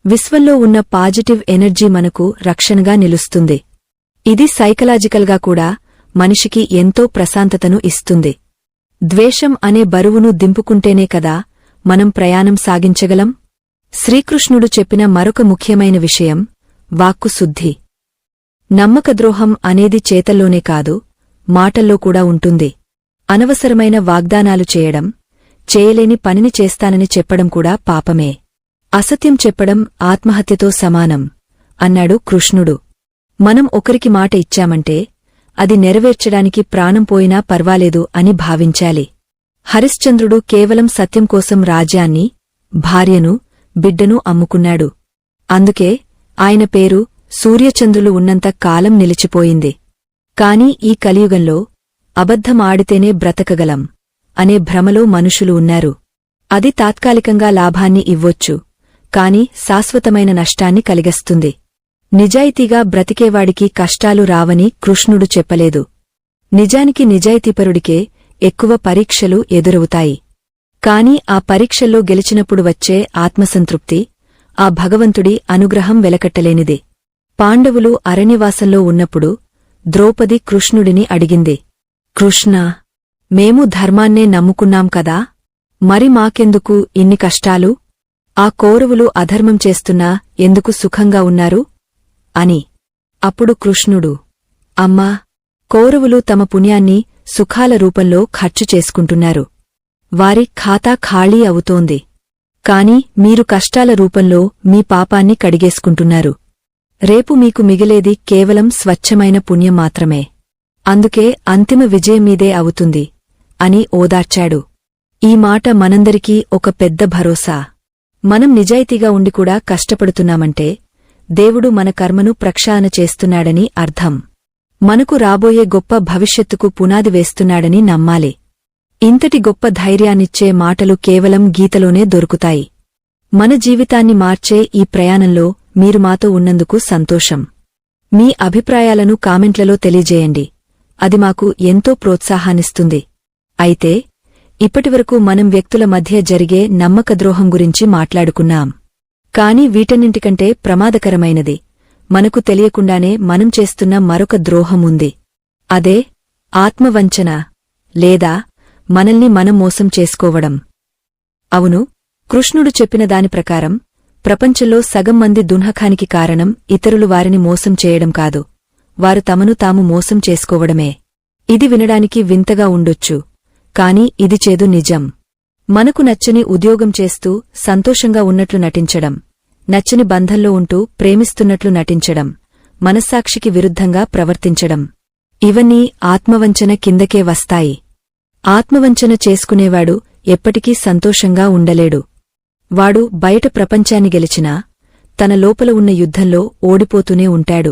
విశ్వంలో ఉన్న పాజిటివ్ ఎనర్జీ మనకు రక్షణగా నిలుస్తుంది. ఇది సైకలాజికల్గా కూడా మనిషికి ఎంతో ప్రశాంతతను ఇస్తుంది. ద్వేషం అనే బరువును దింపుకుంటేనే కదా మనం ప్రయాణం సాగించగలం. శ్రీకృష్ణుడు చెప్పిన మరొక ముఖ్యమైన విషయం వాక్కు శుద్ధి. నమ్మకద్రోహం అనేది చేతల్లోనే కాదు, మాటల్లో కూడా ఉంటుంది. అనవసరమైన వాగ్దానాలు చేయడం, చేయలేని పనిని చేస్తానని చెప్పడం కూడా పాపమే. అసత్యం చెప్పడం ఆత్మహత్యతో సమానం అన్నాడు కృష్ణుడు. మనం ఒకరికి మాట ఇచ్చామంటే అది నెరవేర్చడానికి ప్రాణం పోయినా పర్వాలేదు అని భావించాలి. హరిశ్చంద్రుడు కేవలం సత్యం కోసం రాజ్యాన్ని, భార్యను, బిడ్డను అమ్ముకున్నాడు. అందుకే ఆయన పేరు సూర్యచంద్రులు ఉన్నంత కాలం నిలిచిపోయింది. కాని ఈ కలియుగంలో అబద్ధమాడితేనే బ్రతకగలం అనే భ్రమలో మనుషులు ఉన్నారు. అది తాత్కాలికంగా లాభాన్ని ఇవ్వొచ్చు, కాని శాశ్వతమైన నష్టాన్ని కలిగిస్తుంది. నిజాయితీగా బ్రతికేవాడికి కష్టాలు రావని కృష్ణుడు చెప్పలేదు. నిజానికి నిజాయితీపరుడికే ఎక్కువ పరీక్షలు ఎదురవుతాయి. కాని ఆ పరీక్షల్లో గెలిచినప్పుడు వచ్చే ఆత్మసంతృప్తి ఆ భగవంతుడి అనుగ్రహం వెలకట్టలేనిది. పాండవులు అరణ్యవాసంలో ఉన్నప్పుడు ద్రౌపది కృష్ణుడిని అడిగింది, కృష్ణా, మేము ధర్మాన్నే నమ్ముకున్నాం కదా, మరి మాకెందుకు ఇన్ని కష్టాలు? ఆ కౌరవులు అధర్మం చేస్తున్నా ఎందుకు సుఖంగా ఉన్నారు అని. అప్పుడు కృష్ణుడు, అమ్మా, కౌరవులు తమ పుణ్యాన్ని సుఖాల రూపంలో ఖర్చు చేసుకుంటున్నారు. వారి ఖాతా ఖాళీ అవుతోంది. కాని మీరు కష్టాల రూపంలో మీ పాపాన్ని కడిగేసుకుంటున్నారు. రేపు మీకు మిగిలేది కేవలం స్వచ్ఛమైన పుణ్యం మాత్రమే. అందుకే అంతిమ విజయం మీదే అవుతుంది అని ఓదార్చాడు. ఈ మాట మనందరికీ ఒక పెద్ద భరోసా. మనం నిజాయితీగా ఉండి కూడా కష్టపడుతున్నామంటే దేవుడు మన కర్మను ప్రక్షాళన చేస్తున్నాడని అర్థం. మనకు రాబోయే గొప్ప భవిష్యత్తుకు పునాది వేస్తున్నాడని నమ్మాలి. ఇంతటి గొప్ప ధైర్యాన్నిచ్చే మాటలు కేవలం గీతలోనే దొరుకుతాయి. మన జీవితాన్ని మార్చే ఈ ప్రయాణంలో మీరు మాతో ఉన్నందుకు సంతోషం. మీ అభిప్రాయాలను కామెంట్లలో తెలియజేయండి. అది మాకు ఎంతో ప్రోత్సాహాన్నిస్తుంది. అయితే ఇప్పటివరకు మనం వ్యక్తుల మధ్య జరిగే నమ్మకద్రోహం గురించి మాట్లాడుకున్నాం. కాని వీటన్నింటికంటే ప్రమాదకరమైనది మనకు తెలియకుండానే మనం చేస్తున్న మరొక ద్రోహం ఉంది. అదే ఆత్మవంచన, లేదా మనల్ని మనం మోసం చేసుకోవడం. అవును, కృష్ణుడు చెప్పిన దాని ప్రకారం ప్రపంచంలో సగం మంది దున్హకానికి కారణం ఇతరులు వారిని మోసం చేయడం కాదు, వారు తమను తాము మోసం చేసుకోవడమే. ఇది వినడానికి వింతగా ఉండొచ్చు, కాని ఇది చేదు నిజం. మనకు నచ్చని ఉద్యోగం చేస్తూ సంతోషంగా ఉన్నట్లు నటించడం, నచ్చని బంధంలో ఉంటూ ప్రేమిస్తున్నట్లు నటించడం, మనస్సాక్షికి విరుద్ధంగా ప్రవర్తించడం, ఇవన్నీ ఆత్మవంచన కిందకే వస్తాయి. ఆత్మవంచన చేసుకునేవాడు ఎప్పటికీ సంతోషంగా ఉండలేడు. వాడు బయట ప్రపంచాన్ని గెలిచినా తన లోపల ఉన్న యుద్ధంలో ఓడిపోతూనే ఉంటాడు.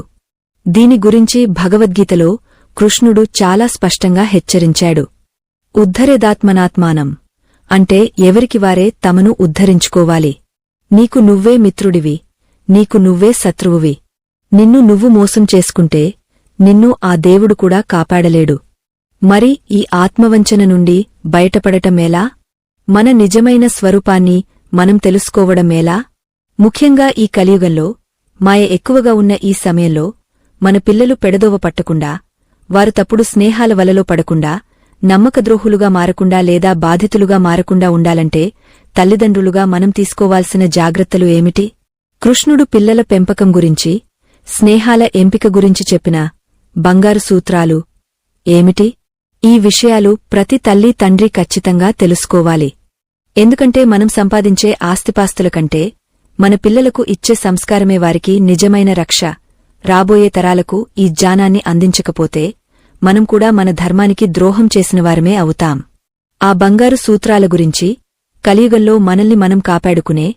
దీని గురించి భగవద్గీతలో కృష్ణుడు చాలా స్పష్టంగా హెచ్చరించాడు. ఉద్ధరేదాత్మనాత్మానం అంటే ఎవరికివారే తమను ఉద్ధరించుకోవాలి. నీకు నువ్వే మిత్రుడివి, నీకు నువ్వే శత్రువువి. నిన్ను నువ్వు మోసం చేసుకుంటే నిన్ను ఆ దేవుడు కూడా కాపాడలేడు. మరి ఈ ఆత్మవంచన నుండి బయటపడటమేలా? మన నిజమైన స్వరూపాన్ని మనం తెలుసుకోవడమేలా? ముఖ్యంగా ఈ కలియుగంలో మాయ ఎక్కువగా ఉన్న ఈ సమయంలో మన పిల్లలు పెడదోవ పట్టకుండా, వారు తప్పుడు స్నేహాల వలలో పడకుండా, నమ్మకద్రోహులుగా మారకుండా లేదా బాధితులుగా మారకుండా ఉండాలంటే తల్లిదండ్రులుగా మనం తీసుకోవాల్సిన జాగ్రత్తలు ఏమిటి? కృష్ణుడు పిల్లల పెంపకం గురించి, స్నేహాల ఎంపిక గురించి చెప్పిన బంగారు సూత్రాలు ఏమిటి? ఈ విషయాలు ప్రతి తల్లి తండ్రి ఖచ్చితంగా తెలుసుకోవాలి. ఎందుకంటే మనం సంపాదించే ఆస్తిపాస్తుల కంటే మన పిల్లలకు ఇచ్చే సంస్కారమే వారికి నిజమైన రక్ష. రాబోయే తరాలకు ఈ జ్ఞానాన్ని అందించకపోతే మనం కూడా మన ధర్మానికి ద్రోహం చేసినవారమే అవుతాం. ఆ బంగారు సూత్రాల గురించి, కలియుగంలో మనల్ని మనం కాపాడుకునే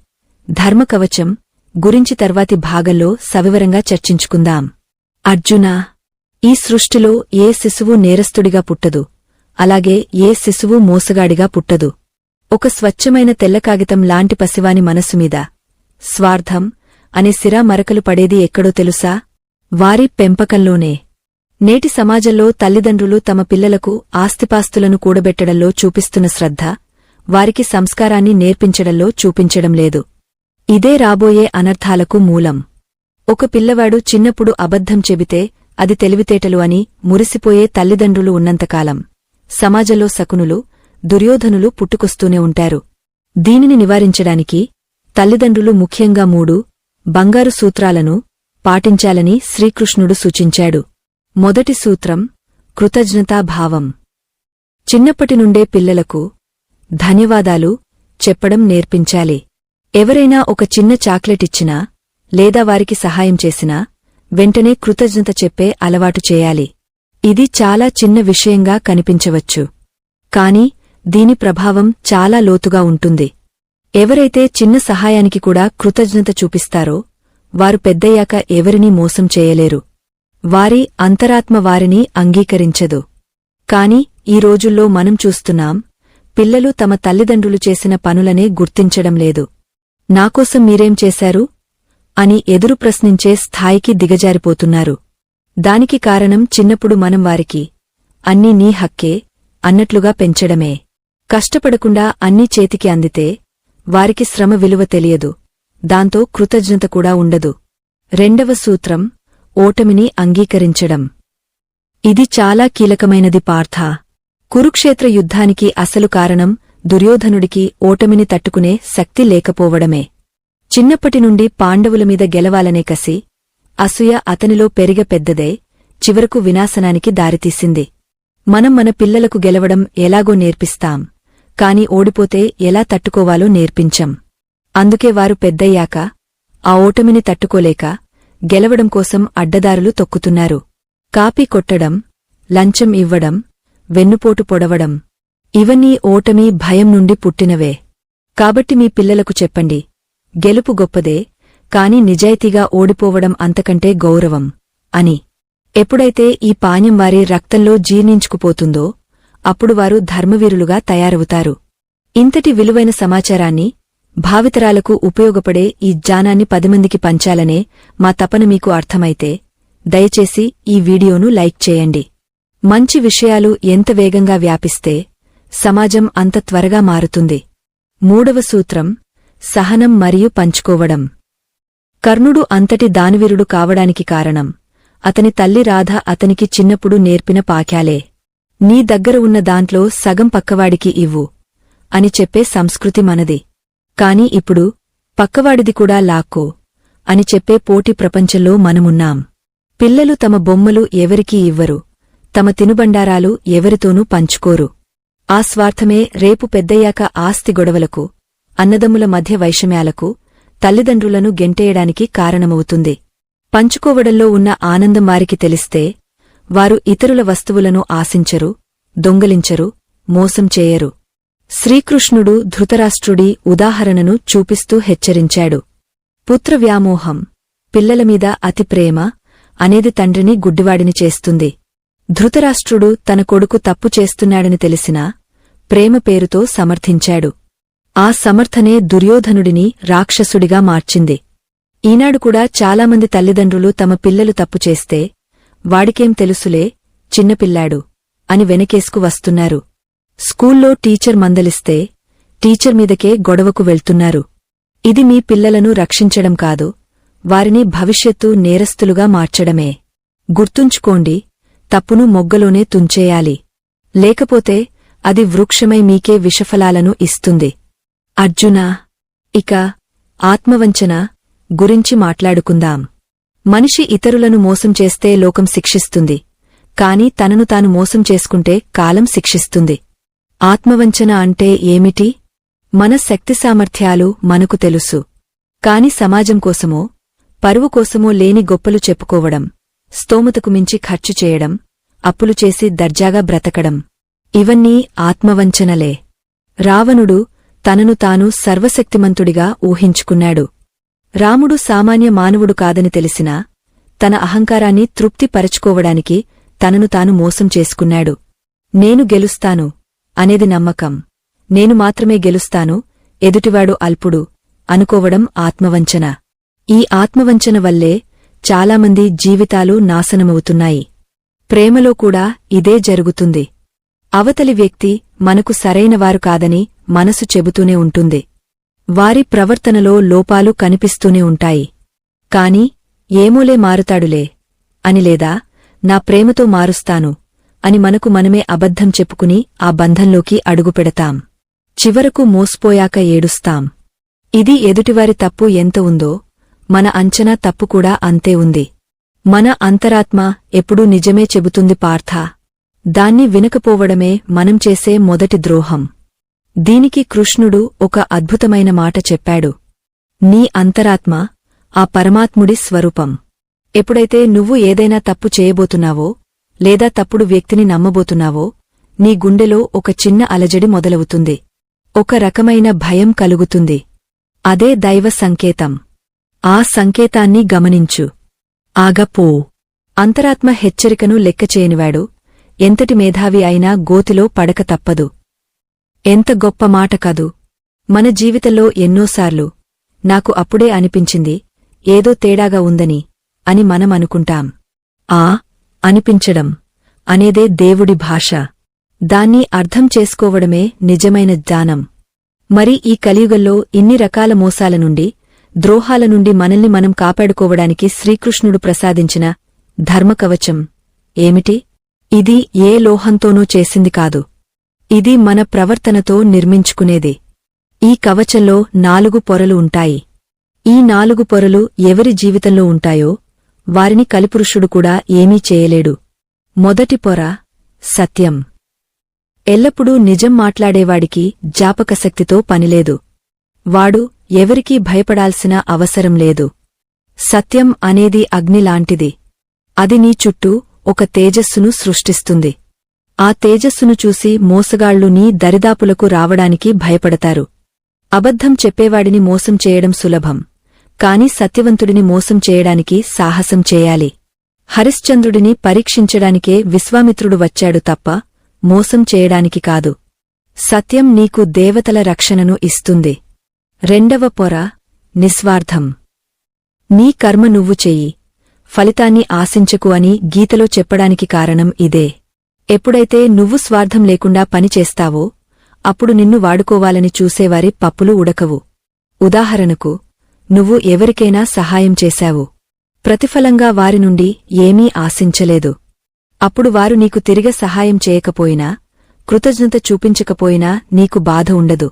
ధర్మకవచం గురించి తర్వాతి భాగంలో సవివరంగా చర్చించుకుందాం. అర్జునా, ఈ సృష్టిలో ఏ శిశువు నేరస్తుడిగా పుట్టదు, అలాగే ఏ శిశువు మోసగాడిగా పుట్టదు. ఒక స్వచ్ఛమైన తెల్లకాగితం లాంటి పసివాని మనస్సుమీద స్వార్థం అనే సిరా మరకలు పడేది ఎక్కడో తెలుసా? వారి పెంపకంలోనే. నేటి సమాజంలో తల్లిదండ్రులు తమ పిల్లలకు ఆస్తిపాస్తులను కూడబెట్టడంలో చూపిస్తున్న శ్రద్ధ వారికి సంస్కారాన్ని నేర్పించడంలో చూపించడం లేదు. ఇదే రాబోయే అనర్థాలకు మూలం. ఒక పిల్లవాడు చిన్నప్పుడు అబద్ధం చెబితే అది తెలివితేటలు అని మురిసిపోయే తల్లిదండ్రులు ఉన్నంతకాలం సమాజంలో శకునులు, దుర్యోధనులు పుట్టుకొస్తూనే ఉంటారు. దీనిని నివారించడానికి తల్లిదండ్రులు ముఖ్యంగా 3 బంగారు సూత్రాలను పాటించాలని శ్రీకృష్ణుడు సూచించాడు. మొదటి సూత్రం కృతజ్ఞతాభావం. చిన్నప్పటి నుండే పిల్లలకు ధన్యవాదాలు చెప్పడం నేర్పించాలి. ఎవరైనా ఒక చిన్న చాక్లెట్ ఇచ్చినా లేదా వారికి సహాయం చేసినా వెంటనే కృతజ్ఞత చెప్పే అలవాటు చేయాలి. ఇది చాలా చిన్న విషయంగా కనిపించవచ్చు, కాని దీని ప్రభావం చాలా లోతుగా ఉంటుంది. ఎవరైతే చిన్న సహాయానికి కూడా కృతజ్ఞత చూపిస్తారో వారు పెద్దయ్యాక ఎవరినీ మోసం చేయలేరు. వారి అంతరాత్మ వారిని అంగీకరించదు. కాని ఈ రోజుల్లో మనం చూస్తున్నాం, పిల్లలు తమ తల్లిదండ్రులు చేసిన పనులనే గుర్తించడం లేదు. నాకోసం మీరేం చేశారు అని ఎదురు ప్రశ్నించే స్థాయికి దిగజారిపోతున్నారు. దానికి కారణం చిన్నప్పుడు మనం వారికి అన్నీ నీ హక్కే అన్నట్లుగా పెంచడమే. కష్టపడకుండా అన్నీ చేతికి అందితే వారికి శ్రమ విలువ తెలియదు, దాంతో కృతజ్ఞత కూడా ఉండదు. రెండవ సూత్రం ఓటమిని అంగీకరించడం. ఇది చాలా కీలకమైనది పార్థ. కురుక్షేత్ర యుద్ధానికి అసలు కారణం దుర్యోధనుడికి ఓటమిని తట్టుకునే శక్తి లేకపోవడమే. చిన్నప్పటి నుండి పాండవులమీద గెలవాలనే కసి, అసూయ అతనిలో పెద్దదే చివరకు వినాశనానికి దారితీసింది. మనం మన పిల్లలకు గెలవడం ఎలాగో నేర్పిస్తాం, కాని ఓడిపోతే ఎలా తట్టుకోవాలో నేర్పించం. అందుకే వారు పెద్దయ్యాక ఆ ఓటమిని తట్టుకోలేక గెలవడం కోసం అడ్డదారులు తొక్కుతున్నారు. కాపీ కొట్టడం, లంచం ఇవ్వడం, వెన్నుపోటు పొడవడం ఇవన్నీ ఓటమి భయం నుండి పుట్టినవే. కాబట్టి మీ పిల్లలకు చెప్పండి, గెలుపు గొప్పదే, కాని నిజాయితీగా ఓడిపోవడం అంతకంటే గౌరవం అని. ఎప్పుడైతే ఈ పాణ్యం వారి రక్తంలో జీర్ణించుకుపోతుందో అప్పుడు వారు ధర్మవీరులుగా తయారవుతారు. ఇంతటి విలువైన సమాచారాన్ని, భావితరాలకు ఉపయోగపడే ఈ జ్ఞానాన్ని 10 మందికి పంచాలనే మా తపన మీకు అర్థమైతే దయచేసి ఈ వీడియోను లైక్ చేయండి. మంచి విషయాలు ఎంత వేగంగా వ్యాపిస్తే సమాజం అంత త్వరగా మారుతుంది. మూడవ సూత్రం సహనం మరియు పంచుకోవడం. కర్ణుడు అంతటి దానవీరుడు కావడానికి కారణం అతని తల్లి రాధ అతనికి చిన్నప్పుడు నేర్పిన పాక్యాలే. నీ దగ్గర ఉన్న దాంట్లో సగం పక్కవాడికి ఇవ్వు అని చెప్పే సంస్కృతి మనది. కాని ఇప్పుడు పక్కవాడిది కూడా లాక్కో అని చెప్పే పోటీ ప్రపంచంలో మనమున్నాం. పిల్లలు తమ బొమ్మలు ఎవరికీ ఇవ్వరు, తమ తినుబండారాలు ఎవరితోనూ పంచుకోరు. ఆ స్వార్థమే రేపు పెద్దయ్యాక ఆస్తి గొడవలకు, అన్నదమ్ముల మధ్య వైషమ్యాలకు, తల్లిదండ్రులను గెంటేయడానికి కారణమవుతుంది. పంచుకోవడంలో ఉన్న ఆనందం వారికి తెలిస్తే వారు ఇతరుల వస్తువులను ఆశించరు, దొంగలించరు, మోసం చేయరు. శ్రీకృష్ణుడు ధృతరాష్ట్రుడి ఉదాహరణను చూపిస్తూ హెచ్చరించాడు. పుత్రవ్యామోహం, పిల్లలమీద అతి ప్రేమ అనేది తండ్రిని గుడ్డివాడిని చేస్తుంది. ధృతరాష్ట్రుడు తన కొడుకు తప్పు చేస్తున్నాడని తెలిసినా ప్రేమ పేరుతో సమర్థించాడు. ఆ సమర్థనే దుర్యోధనుడిని రాక్షసుడిగా మార్చింది. ఈనాడు కూడా చాలామంది తల్లిదండ్రులు తమ పిల్లలు తప్పు చేస్తే వాడికేం తెలుసులే, చిన్నపిల్లాడు అని వెనకేసుకు వస్తున్నారు. స్కూల్లో టీచర్ మందలిస్తే టీచర్ మీదకే గొడవకు వెళ్తున్నారు. ఇది మీ పిల్లలను రక్షించడం కాదు, వారిని భవిష్యత్తు నేరస్తులుగా మార్చడమే. గుర్తుంచుకోండి, తప్పును మొగ్గలోనే తుంచేయాలి, లేకపోతే అది వృక్షమై మీకే విషఫలాలను ఇస్తుంది. అర్జునా, ఇక ఆత్మవంచన గురించి మాట్లాడుకుందాం. మనిషి ఇతరులను మోసం చేస్తే లోకం శిక్షిస్తుంది, కాని తనను తాను మోసం చేసుకుంటే కాలం శిక్షిస్తుంది. ఆత్మవంచన అంటే ఏమిటి? మన శక్తి సామర్థ్యాలు మనకు తెలుసు. కాని సమాజం కోసమో పరువు కోసమో లేని గొప్పలు చెప్పుకోవడం, స్తోమతకు మించి ఖర్చు చేయడం, అప్పులు చేసి దర్జాగా బ్రతకడం ఇవన్నీ ఆత్మవంచనలే. రావణుడు తనను తాను సర్వశక్తిమంతుడిగా ఊహించుకున్నాడు. రాముడు సామాన్య మానవుడు కాదని తెలిసినా తన అహంకారాన్ని తృప్తిపరచుకోవడానికి తనను తాను మోసం చేసుకున్నాడు. నేను గెలుస్తాను అనేది నమ్మకం. నేను మాత్రమే గెలుస్తాను, ఎదుటివాడు అల్పుడు అనుకోవడం ఆత్మవంచన. ఈ ఆత్మవంచన వల్లే చాలామంది జీవితాలు నాశనమవుతున్నాయి. ప్రేమలో కూడా ఇదే జరుగుతుంది. అవతలి వ్యక్తి మనకు సరైనవారు కాదని మనసు చెబుతూనే ఉంటుంది. వారి ప్రవర్తనలో లోపాలు కనిపిస్తూనే ఉంటాయి. కాని ఏమోలే మారుతాడులే అని లేదా నా ప్రేమతో మారుస్తాను అని మనకు మనమే అబద్ధం చెప్పుకుని ఆ బంధంలోకి అడుగుపెడతాం. చివరకు మోసపోయాక ఏడుస్తాం. ఇది ఎదుటివారి తప్పు ఎంత ఉందో మన అంచనా తప్పు కూడా అంతే ఉంది. మన అంతరాత్మ ఎప్పుడూ నిజమే చెబుతుంది పార్థా. దాన్ని వినకపోవడమే మనం చేసే మొదటి ద్రోహం. దీనికి కృష్ణుడు ఒక అద్భుతమైన మాట చెప్పాడు. నీ అంతరాత్మ ఆ పరమాత్ముడి స్వరూపం. ఎప్పుడైతే నువ్వు ఏదైనా తప్పు చేయబోతున్నావో లేదా తప్పుడు వ్యక్తిని నమ్మబోతున్నావో నీ గుండెలో ఒక చిన్న అలజడి మొదలవుతుంది. ఒక రకమైన భయం కలుగుతుంది. అదే దైవ సంకేతం. ఆ సంకేతాన్ని గమనించు. ఆగపో. అంతరాత్మ హెచ్చరికను లెక్కచేయనివాడు ఎంతటి మేధావి అయినా గోతిలో పడక తప్పదు. ఎంత గొప్ప మాట కదూ. మన జీవితంలో ఎన్నోసార్లు నాకు అప్పుడే అనిపించింది ఏదో తేడాగా ఉందని అని మనం అనుకుంటాం. అనిపించడం అనేదే దేవుడి భాష. దాన్ని అర్థం చేసుకోవడమే నిజమైన జ్ఞానం. మరి ఈ కలియుగంలో ఇన్ని రకాల మోసాల నుండి, ద్రోహాల నుండి మనల్ని మనం కాపాడుకోవడానికి శ్రీకృష్ణుడు ప్రసాదించిన ధర్మకవచం ఏమిటి? ఇది ఏ లోహంతోనూ చేసింది కాదు. ఇది మన ప్రవర్తనతో నిర్మించుకునేది. ఈ కవచంలో 4 పొరలు ఉంటాయి. ఈ 4 పొరలు ఎవరి జీవితంలో ఉంటాయో వారిని కలిపురుషుడు కూడా ఏమీ చేయలేడు. మొదటి పొర సత్యం. ఎల్లప్పుడూ నిజం మాట్లాడేవాడికి జ్ఞాపకశక్తితో పనిలేదు. వాడు ఎవరికీ భయపడాల్సిన అవసరం లేదు. సత్యం అనేది అగ్నిలాంటిది. అది నీ చుట్టూ ఒక తేజస్సును సృష్టిస్తుంది. ఆ తేజస్సును చూసి మోసగాళ్లు నీ దరిదాపులకు రావడానికి భయపడతారు. అబద్ధం చెప్పేవాడిని మోసం చేయడం సులభం, కాని సత్యవంతుడిని మోసం చేయడానికి సాహసం చేయాలి. హరిశ్చంద్రుడిని పరీక్షించడానికే విశ్వామిత్రుడు వచ్చాడు తప్ప మోసం చేయడానికి కాదు. సత్యం నీకు దేవతల రక్షణను ఇస్తుంది. రెండవ పొర నిస్వార్థం. నీ కర్మ నువ్వు చెయ్యి, ఫలితాన్ని ఆశించకు అని గీతలో చెప్పడానికి కారణం ఇదే. ఎప్పుడైతే నువ్వు స్వార్థం లేకుండా పనిచేస్తావో అప్పుడు నిన్ను వాడుకోవాలని చూసేవారి పప్పులు ఉడకవు. ఉదాహరణకు, నువ్వు ఎవరికైనా సహాయం చేశావు. ప్రతిఫలంగా వారి నుండి ఏమీ ఆశించలేదు. అప్పుడు వారు నీకు తిరిగ సహాయం చేయకపోయినా, కృతజ్ఞత చూపించకపోయినా నీకు బాధ ఉండదు.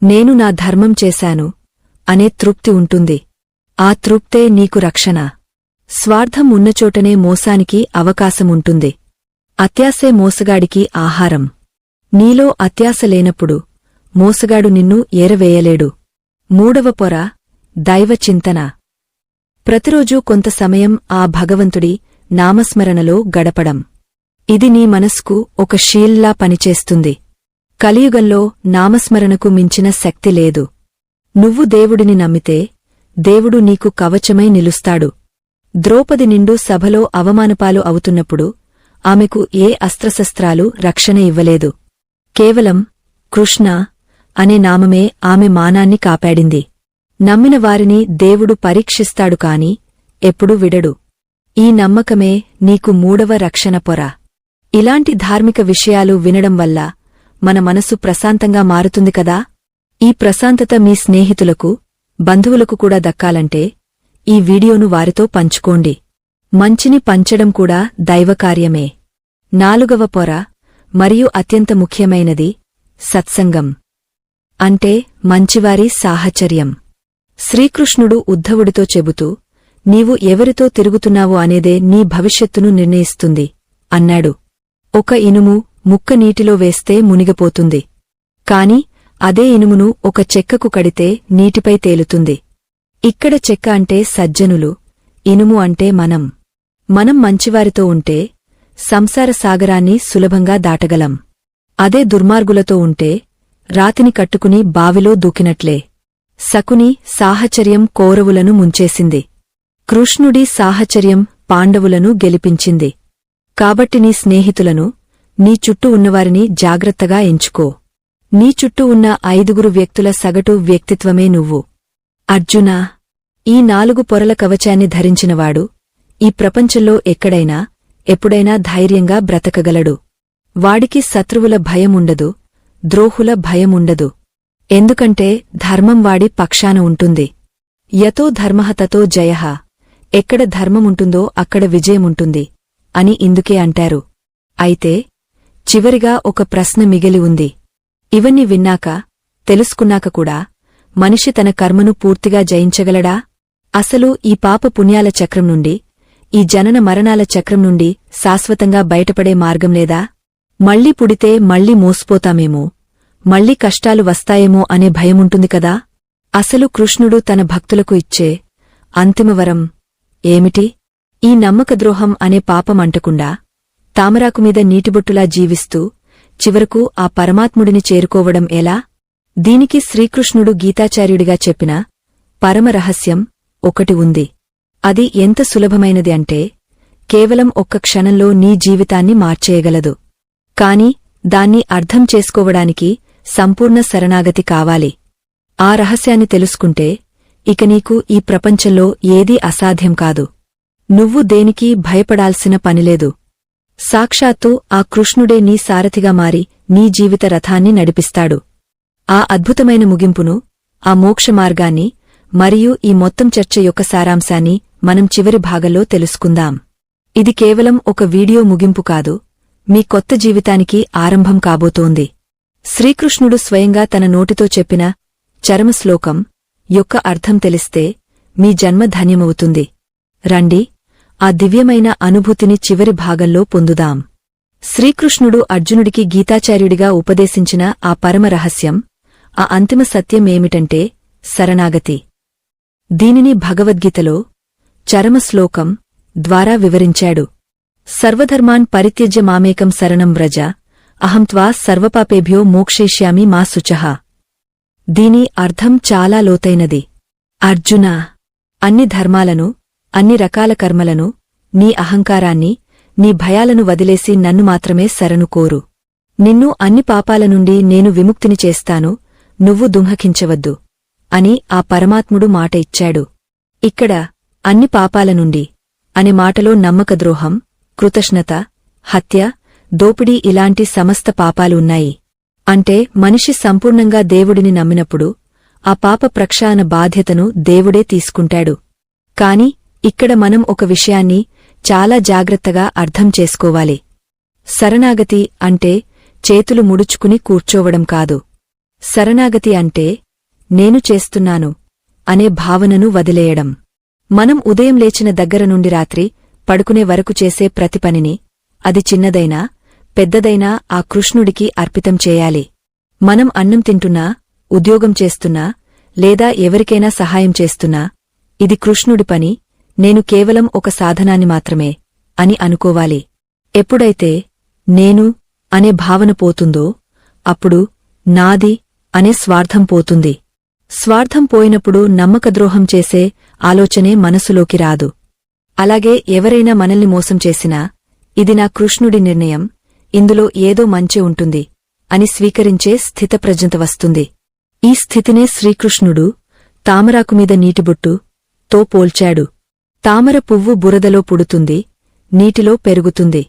నేను నా ధర్మం చేశాను అనే తృప్తి ఉంటుంది. ఆ తృప్తే నీకు రక్షణ. స్వార్థం ఉన్నచోటనే మోసానికి అవకాశముంటుంది. అత్యాసే మోసగాడికి ఆహారం. నీలో అత్యాస లేనప్పుడు మోసగాడు నిన్ను ఏరవేయలేడు. మూడవ పొర దైవచింతన. ప్రతిరోజూ కొంత సమయం ఆ భగవంతుడి నామస్మరణలో గడపడం. ఇది నీ మనస్కు ఒక షీల్డ్లా పనిచేస్తుంది. కలియుగంలో నామస్మరణకు మించిన శక్తి లేదు. నువ్వు దేవుడిని నమ్మితే దేవుడు నీకు కవచమై నిలుస్తాడు. ద్రౌపది నిండు సభలో అవమానపాలు అవుతున్నప్పుడు ఆమెకు ఏ అస్త్రశస్త్రాలు రక్షణ ఇవ్వలేదు. కేవలం కృష్ణ అనే నామమే ఆమె మానాన్ని కాపాడింది. నమ్మిన వారిని దేవుడు పరీక్షిస్తాడు కాని ఎప్పుడూ విడడు. ఈ నమ్మకమే నీకు మూడవ రక్షణ పొర. ఇలాంటి ధార్మిక విషయాలు వినడం వల్ల మన మనసు ప్రశాంతంగా మారుతుంది కదా. ఈ ప్రశాంతత మీ స్నేహితులకు, బంధువులకు కూడా దక్కాలంటే ఈ వీడియోను వారితో పంచుకోండి. మంచిని పంచడం కూడా దైవకార్యమే. నాలుగవ పొర మరియు అత్యంత ముఖ్యమైనది సత్సంగం. అంటే మంచివారి సాహచర్యం. శ్రీకృష్ణుడు ఉద్ధవుడితో చెబుతూ, నీవు ఎవరితో తిరుగుతున్నావో అనేదే నీ భవిష్యత్తును నిర్ణయిస్తుంది అన్నాడు. ఒక ఇనుము ముక్క నీటిలో వేస్తే మునిగిపోతుంది. కాని అదే ఇనుమును ఒక చెక్కకు కడితే నీటిపై తేలుతుంది. ఇక్కడ చెక్క అంటే సజ్జనులు, ఇనుము అంటే మనం మంచివారితో ఉంటే సంసార సాగరాన్ని సులభంగా దాటగలం. అదే దుర్మార్గులతో ఉంటే రాతిని కట్టుకుని బావిలో దూకినట్లే. శకుని సాహచర్యం కౌరవులను ముంచేసింది. కృష్ణుడి సాహచర్యం పాండవులను గెలిపించింది. కాబట్టి నీ స్నేహితులను, నీ చుట్టూ ఉన్నవారిని జాగ్రత్తగా ఎంచుకో. నీ చుట్టూ ఉన్న 5 వ్యక్తుల సగటు వ్యక్తిత్వమే నువ్వు. అర్జునా, ఈ 4 పొరల కవచాన్ని ధరించినవాడు ఈ ప్రపంచంలో ఎక్కడైనా ఎప్పుడైనా ధైర్యంగా బ్రతకగలడు. వాడికి శత్రువుల భయముండదు, ద్రోహుల భయముండదు. ఎందుకంటే ధర్మం వాడి పక్షాన ఉంటుంది. యతో ధర్మః తతో జయః. ఎక్కడ ధర్మముంటుందో అక్కడ విజయముంటుంది అని ఇందుకే అంటారు. అయితే చివరిగా ఒక ప్రశ్న మిగిలి ఉంది. ఇవన్నీ విన్నాక, తెలుసుకున్నాక కూడా మనిషి తన కర్మను పూర్తిగా జయించగలడా? అసలు ఈ పాప పుణ్యాల చక్రం నుండి, ఈ జనన మరణాల చక్రం నుండి శాశ్వతంగా బయటపడే మార్గం లేదా? మళ్లీ పుడితే మళ్లీ మోసిపోతామేమో, మళ్లీ కష్టాలు వస్తాయేమో అనే భయముంటుంది కదా? అసలు కృష్ణుడు తన భక్తులకు ఇచ్చే అంతిమవరం ఏమిటి? ఈ నమ్మకద్రోహం అనే పాపం అంటకుండా తామరాకుమీద నీటిబొట్టులా జీవిస్తూ చివరకు ఆ పరమాత్ముడిని చేరుకోవడం ఎలా? దీనికి శ్రీకృష్ణుడు గీతాచార్యుడిగా చెప్పిన పరమరహస్యం ఒకటి ఉంది. అది ఎంత సులభమైనది అంటే కేవలం ఒక్క క్షణంలో నీ జీవితాన్ని మార్చేయగలదు. కాని దాన్ని అర్థం చేసుకోవడానికి సంపూర్ణ శరణాగతి కావాలి. ఆ రహస్యాన్ని తెలుసుకుంటే ఇక నీకు ఈ ప్రపంచంలో ఏదీ అసాధ్యం కాదు. నువ్వు దేనికీ భయపడాల్సిన పనిలేదు. సాక్షాత్తు ఆ కృష్ణుడే నీ సారథిగా మారి నీ జీవిత రథాన్ని నడిపిస్తాడు. ఆ అద్భుతమైన ముగింపును, ఆ మోక్షమార్గాన్ని మరియు ఈ మొత్తం చర్చ యొక్క సారాంశాన్ని మనం చివరి భాగంలో తెలుసుకుందాం. ఇది కేవలం ఒక వీడియో ముగింపు కాదు, మీ కొత్త జీవితానికి ఆరంభం కాబోతోంది. శ్రీకృష్ణుడు స్వయంగా తన నోటితో చెప్పిన చరమశ్లోకం యొక్క అర్థం తెలిస్తే మీ జన్మ ధన్యమవుతుంది. రండి, ఆ దివ్యమైన అనుభూతిని చివరి భాగంలో పొందుదాం. శ్రీకృష్ణుడు అర్జునుడికి గీతాచార్యుడిగా ఉపదేశించిన ఆ పరమ రహస్యం, ఆ అంతిమ సత్యం ఏమిటంటే శరణాగతి. దీనిని భగవద్గీతలో చరమశ్లోకం ద్వారా వివరించాడు. సర్వధర్మాన్ పరిత్యజ్య మామేకం శరణం వ్రజ, అహం త్వా సర్వపాపేభ్యో మోక్షయిష్యామి మా శుచః. దీని అర్థం చాలా లోతైనది. అర్జునా, అన్ని ధర్మాలను, అన్ని రకాల కర్మలను, నీ అహంకారాన్ని, నీ భయాలను వదిలేసి నన్ను మాత్రమే శరణు కోరు. నిన్ను అన్ని పాపాల నుండి నేను విముక్తిని చేస్తాను, నువ్వు దుఃఖించవద్దు అని ఆ పరమాత్ముడు మాట ఇచ్చాడు. ఇక్కడ అన్ని పాపాల నుండి అనే మాటలో నమ్మకద్రోహం, కృతజ్ఞత, హత్య, దోపిడీ ఇలాంటి సమస్త పాపాలు ఉన్నాయి. అంటే మనిషి సంపూర్ణంగా దేవుడిని నమ్మినప్పుడు ఆ పాప ప్రక్షాళన బాధ్యతను దేవుడే తీసుకుంటాడు. కాని ఇక్కడ మనం ఒక విషయాన్ని చాలా జాగ్రత్తగా అర్థం చేసుకోవాలి. శరణాగతి అంటే చేతులు ముడుచుకుని కూర్చోవడం కాదు. శరణాగతి అంటే నేను చేస్తున్నాను అనే భావనను వదిలేయడం. మనం ఉదయం లేచిన దగ్గర నుండి రాత్రి పడుకునే వరకు చేసే ప్రతి పనిని, అది చిన్నదైనా పెద్దదైనా ఆ కృష్ణుడికి అర్పితం చేయాలి. మనం అన్నం తింటున్నా, ఉద్యోగం చేస్తున్నా, లేదా ఎవరికైనా సహాయం చేస్తున్నా, ఇది కృష్ణుడి పని, నేను కేవలం ఒక సాధనాన్ని మాత్రమే అని అనుకోవాలి. ఎప్పుడైతే నేను అనే భావన పోతుందో అప్పుడు నాది అనే స్వార్థం పోతుంది. స్వార్థం పోయినప్పుడు నమ్మకద్రోహం చేసే ఆలోచనే మనసులోకి రాదు. అలాగే ఎవరైనా మనల్ని మోసం చేసినా, ఇది నా కృష్ణుడి నిర్ణయం, ఇందులో ఏదో మంచి ఉంటుంది అని స్వీకరించే స్థితప్రజ్ఞత వస్తుంది. ఈ స్థితినే శ్రీకృష్ణుడు తామరాకుమీద నీటిబొట్టు తో పోల్చాడు. తామర పువ్వు బురదలో పుడుతుంది, నీటిలో పెరుగుతుంది.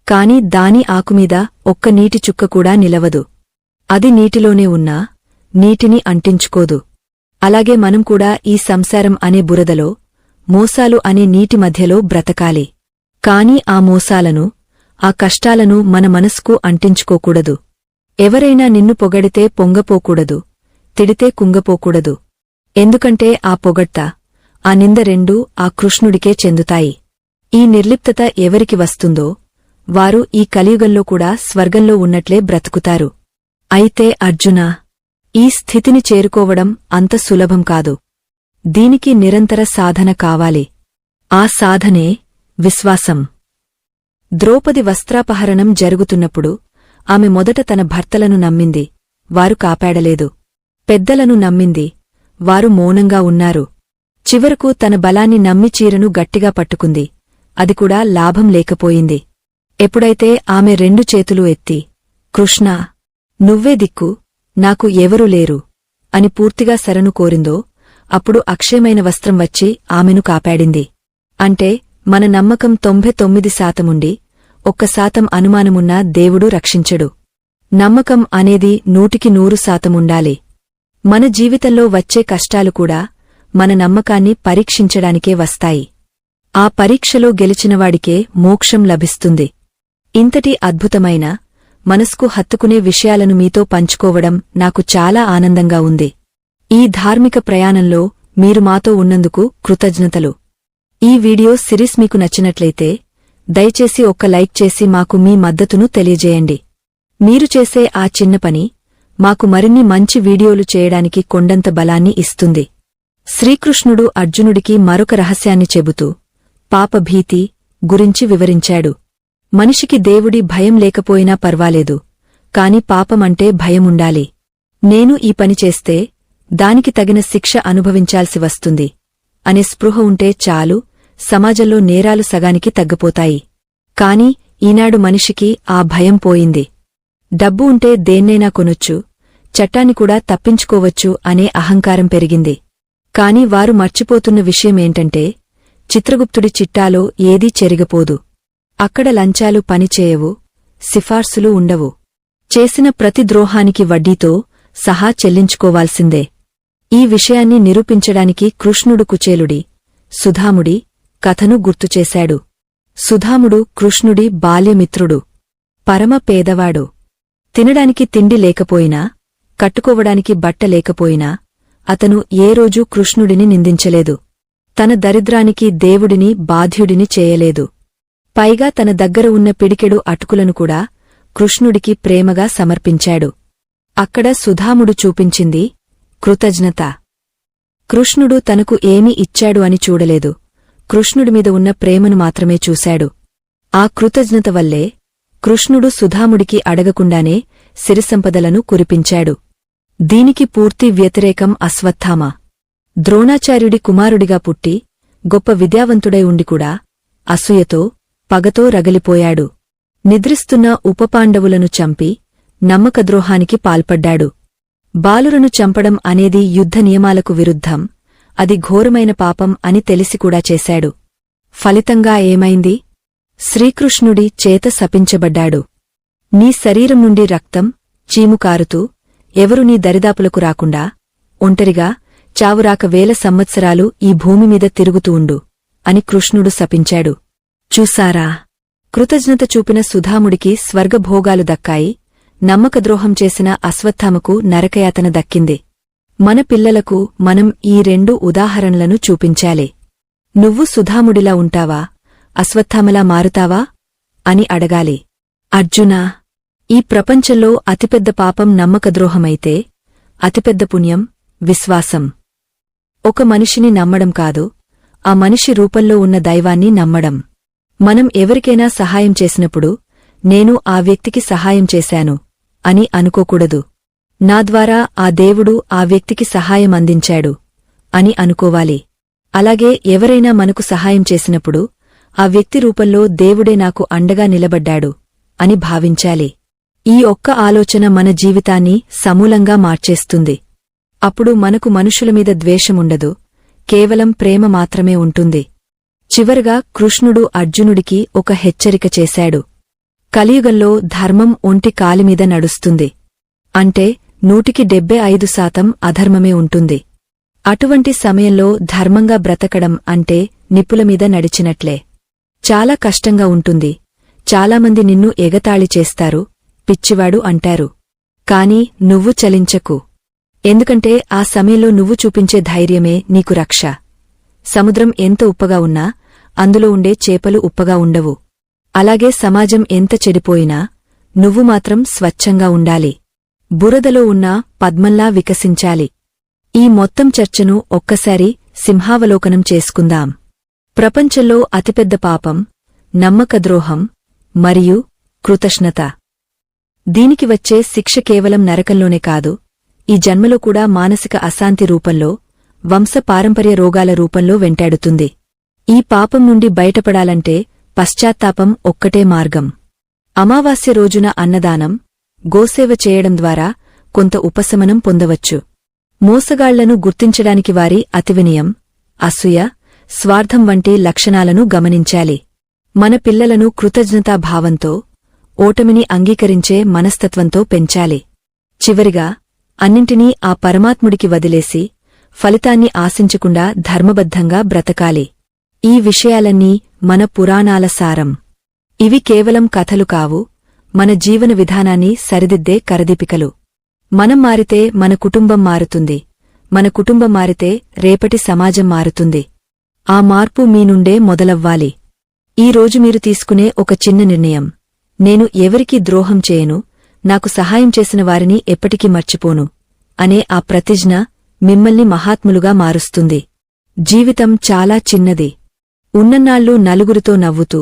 కాని దాని ఆకుమీద ఒక్క నీటి చుక్క కూడా నిలవదు. అది నీటిలోనే ఉన్నా నీటిని అంటించుకోదు. అలాగే మనం కూడా ఈ సంసారం అనే బురదలో, మోసాలు అనే నీటి మధ్యలో బ్రతకాలి. కాని ఆ మోసాలను, ఆ కష్టాలను మన మనస్కు అంటించుకోకూడదు. ఎవరైనా నిన్ను పొగడితే పొంగపోకూడదు, తిడితే కుంగపోకూడదు. ఎందుకంటే ఆ పొగడ్త, ఆ నింద రెండూ ఆ కృష్ణుడికే చెందుతాయి. ఈ నిర్లిప్తత ఎవరికి వస్తుందో వారు ఈ కలియుగంలో కూడా స్వర్గంలో ఉన్నట్లే బ్రతుకుతారు. అయితే అర్జునా, ఈ స్థితిని చేరుకోవడం అంత సులభం కాదు. దీనికి నిరంతర సాధన కావాలి. ఆ సాధనే విశ్వాసం. ద్రౌపది వస్త్రాపహరణం జరుగుతున్నప్పుడు ఆమె మొదట తన భర్తలను నమ్మింది, వారు కాపాడలేదు. పెద్దలను నమ్మింది, వారు మౌనంగా ఉన్నారు. చివరకు తన బలాన్ని నమ్మి చీరను గట్టిగా పట్టుకుంది, అది కూడా లాభం లేకపోయింది. ఎప్పుడైతే ఆమె 2 చేతులూ ఎత్తి, కృష్ణా, నువ్వే దిక్కు, నాకు ఎవరూ లేరు అని పూర్తిగా శరణు కోరిందో అప్పుడు అక్షయమైన వస్త్రం వచ్చి ఆమెను కాపాడింది. అంటే మన నమ్మకం 99% 1% అనుమానమున్నా దేవుడు రక్షించడు. నమ్మకం అనేది 100% ఉండాలి. మన జీవితంలో వచ్చే కష్టాలు కూడా మన నమ్మకాన్ని పరీక్షించడానికే వస్తాయి. ఆ పరీక్షలో గెలిచినవాడికే మోక్షం లభిస్తుంది. ఇంతటి అద్భుతమైన, మనస్కు హత్తుకునే విషయాలను మీతో పంచుకోవడం నాకు చాలా ఆనందంగా ఉంది. ఈ ధార్మిక ప్రయాణంలో మీరు మాతో ఉన్నందుకు కృతజ్ఞతలు. ఈ వీడియో సిరీస్ మీకు నచ్చినట్లయితే దయచేసి ఒక్క లైక్ చేసి మాకు మీ మద్దతును తెలియజేయండి. మీరు చేసే ఆ చిన్న పని మాకు మరిన్ని మంచి వీడియోలు చేయడానికి కొండంత బలాన్ని ఇస్తుంది. శ్రీకృష్ణుడు అర్జునుడికి మరొక రహస్యాన్ని చెబుతూ పాపభీతి గురించి వివరించాడు. మనిషికి దేవుడి భయం లేకపోయినా పర్వాలేదు, కాని పాపమంటే భయముండాలి. నేను ఈ పని చేస్తే దానికి తగిన శిక్ష అనుభవించాల్సి వస్తుంది అనే స్పృహ ఉంటే చాలు, సమాజంలో నేరాలు సగానికి తగ్గిపోతాయి. కాని ఈనాడు మనిషికి ఆ భయం పోయింది. డబ్బు ఉంటే దేన్నైనా కొనొచ్చు, చట్టాన్ని కూడా తప్పించుకోవచ్చు అనే అహంకారం పెరిగింది. కాని వారు మర్చిపోతున్న విషయమేంటంటే చిత్రగుప్తుడి చిట్టాలో ఏదీ చెరిగపోదు. అక్కడ లంచాలు పనిచేయవు, సిఫార్సులు ఉండవు. చేసిన ప్రతి ద్రోహానికి వడ్డీతో సహా చెల్లించుకోవాల్సిందే. ఈ విషయాన్ని నిరూపించడానికి కృష్ణుడు కుచేలుడి, సుధాముడి కథను గుర్తుచేశాడు. సుధాముడు కృష్ణుడి బాల్యమిత్రుడు. పరమ పేదవాడు. తినడానికి తిండి లేకపోయినా, కట్టుకోవడానికి బట్ట లేకపోయినా అతను ఏ రోజూ కృష్ణుడిని నిందించలేదు. తన దరిద్రానికి దేవుడిని బాధ్యుడిని చేయలేదు. పైగా తన దగ్గర ఉన్న పిడికెడు అటుకులను కూడా కృష్ణుడికి ప్రేమగా సమర్పించాడు. అక్కడ సుధాముడు చూపించింది కృతజ్ఞత. కృష్ణుడు తనకు ఏమి ఇచ్చాడు అని చూడలేదు, కృష్ణుడిమీద ఉన్న ప్రేమను మాత్రమే చూశాడు. ఆ కృతజ్ఞత వల్లే కృష్ణుడు సుధాముడికి అడగకుండానే సిరిసంపదలను కురిపించాడు. దీనికి పూర్తి వ్యతిరేకం అశ్వత్థామ. ద్రోణాచార్యుడి కుమారుడిగా పుట్టి గొప్ప విద్యావంతుడై ఉండి కూడా అసూయతో, పగతో రగిలిపోయాడు. నిద్రిస్తున్న ఉపపాండవులను చంపి నమ్మకద్రోహానికి పాల్పడ్డాడు. బాలురను చంపడం అనేది యుద్ధ నియమాలకు విరుద్ధం, అది ఘోరమైన పాపం అని తెలిసికూడా చేశాడు. ఫలితంగా ఏమైంది? శ్రీకృష్ణుడి చేత శపించబడ్డాడు. నీ శరీరం నుండి రక్తం, చీము కారుతూ ఎవరు నీ దరిదాపులకు రాకుండా, ఒంటరిగా చావురాక 1000 సంవత్సరాలు ఈ భూమిమీద తిరుగుతూ ఉండు అని కృష్ణుడు శపించాడు. చూసారా? కృతజ్ఞత చూపిన సుధాముడికి స్వర్గభోగాలు దక్కాయి, నమ్మకద్రోహం చేసిన అశ్వత్థామకు నరకయాతన దక్కింది. మన పిల్లలకు మనం ఈ 2 ఉదాహరణలను చూపించాలి. నువ్వు సుధాముడిలా ఉంటావా, అశ్వత్థామలా మారుతావా అని అడగాలి. అర్జునా, ఈ ప్రపంచంలో అతిపెద్ద పాపం నమ్మకద్రోహమైతే అతిపెద్ద పుణ్యం విశ్వాసం. ఒక మనిషిని నమ్మడం కాదు, ఆ మనిషి రూపంలో ఉన్న దైవాన్ని నమ్మడం. మనం ఎవరికైనా సహాయం చేసినప్పుడు నేను ఆ వ్యక్తికి సహాయం చేశాను అని అనుకోకూడదు. నా ద్వారా ఆ దేవుడు ఆ వ్యక్తికి సహాయం అందించాడు అని అనుకోవాలి. అలాగే ఎవరైనా మనకు సహాయం చేసినప్పుడు ఆ వ్యక్తి రూపంలో దేవుడే నాకు అండగా నిలబడ్డాడు అని భావించాలి. ఈ ఒక్క ఆలోచన మన జీవితాన్ని సమూలంగా మార్చేస్తుంది. అప్పుడు మనకు మనుషులమీద ద్వేషముండదు, కేవలం ప్రేమ మాత్రమే ఉంటుంది. చివరగా కృష్ణుడు అర్జునుడికి ఒక హెచ్చరిక చేశాడు. కలియుగంలో ధర్మం ఒంటి కాలిమీద నడుస్తుంది. అంటే 175% అధర్మమే ఉంటుంది. అటువంటి సమయంలో ధర్మంగా బ్రతకడం అంటే నిప్పులమీద నడిచినట్లే. చాలా కష్టంగా ఉంటుంది. చాలామంది నిన్ను ఎగతాళి చేస్తారు, పిచ్చివాడు అంటారు. కాని నువ్వు చలించకు. ఎందుకంటే ఆ సమయంలో నువ్వు చూపించే ధైర్యమే నీకు రక్ష. సముద్రం ఎంత ఉప్పగా ఉన్నా అందులో ఉండే చేపలు ఉప్పగా ఉండవు. అలాగే సమాజం ఎంత చెడిపోయినా నువ్వు మాత్రం స్వచ్ఛంగా ఉండాలి. బురదలో ఉన్న పద్మంలా వికసించాలి. ఈ మొత్తం చర్చను ఒక్కసారి సింహావలోకనం చేసుకుందాం. ప్రపంచంలో అతిపెద్ద పాపం నమ్మకద్రోహం మరియు కృతజ్ఞత. దీనికి వచ్చే శిక్ష కేవలం నరకంలోనే కాదు, ఈ జన్మలో కూడా మానసిక అశాంతి రూపంలో, వంశపారంపర్య రోగాల రూపంలో వెంటాడుతుంది. ఈ పాపం నుండి బయటపడాలంటే పశ్చాత్తాపం ఒక్కటే మార్గం. అమావాస్య రోజున అన్నదానం, గోసేవ చేయడం ద్వారా కొంత ఉపశమనం పొందవచ్చు. మోసగాళ్లను గుర్తించడానికి వారి అతివినయం, అసూయ, స్వార్థం వంటి లక్షణాలను గమనించాలి. మన పిల్లలను కృతజ్ఞతాభావంతో, ఓటమిని అంగీకరించే మనస్తత్వంతో పెంచాలి. చివరిగా అన్నింటినీ ఆ పరమాత్ముడికి వదిలేసి ఫలితాన్ని ఆశించకుండా ధర్మబద్ధంగా బ్రతకాలి. ఈ విషయాలన్నీ మన పురాణాల సారం. ఇవి కేవలం కథలు కావు, మన జీవన విధానాన్ని సరిదిద్దే కరదీపికలు. మనం మారితే మన కుటుంబం మారుతుంది, మన కుటుంబం మారితే రేపటి సమాజం మారుతుంది. ఆ మార్పు మీ నుండే మొదలవ్వాలి. ఈ రోజు మీరు తీసుకునే ఒక చిన్న నిర్ణయం, నేను ఎవరికీ ద్రోహం చేయను, నాకు సహాయం చేసిన వారిని ఎప్పటికీ మర్చిపోను అనే ఆ ప్రతిజ్ఞ మిమ్మల్ని మహాత్ములుగా మారుస్తుంది. జీవితం చాలా చిన్నది. ఉన్నన్నాళ్ళు నలుగురితో నవ్వుతూ,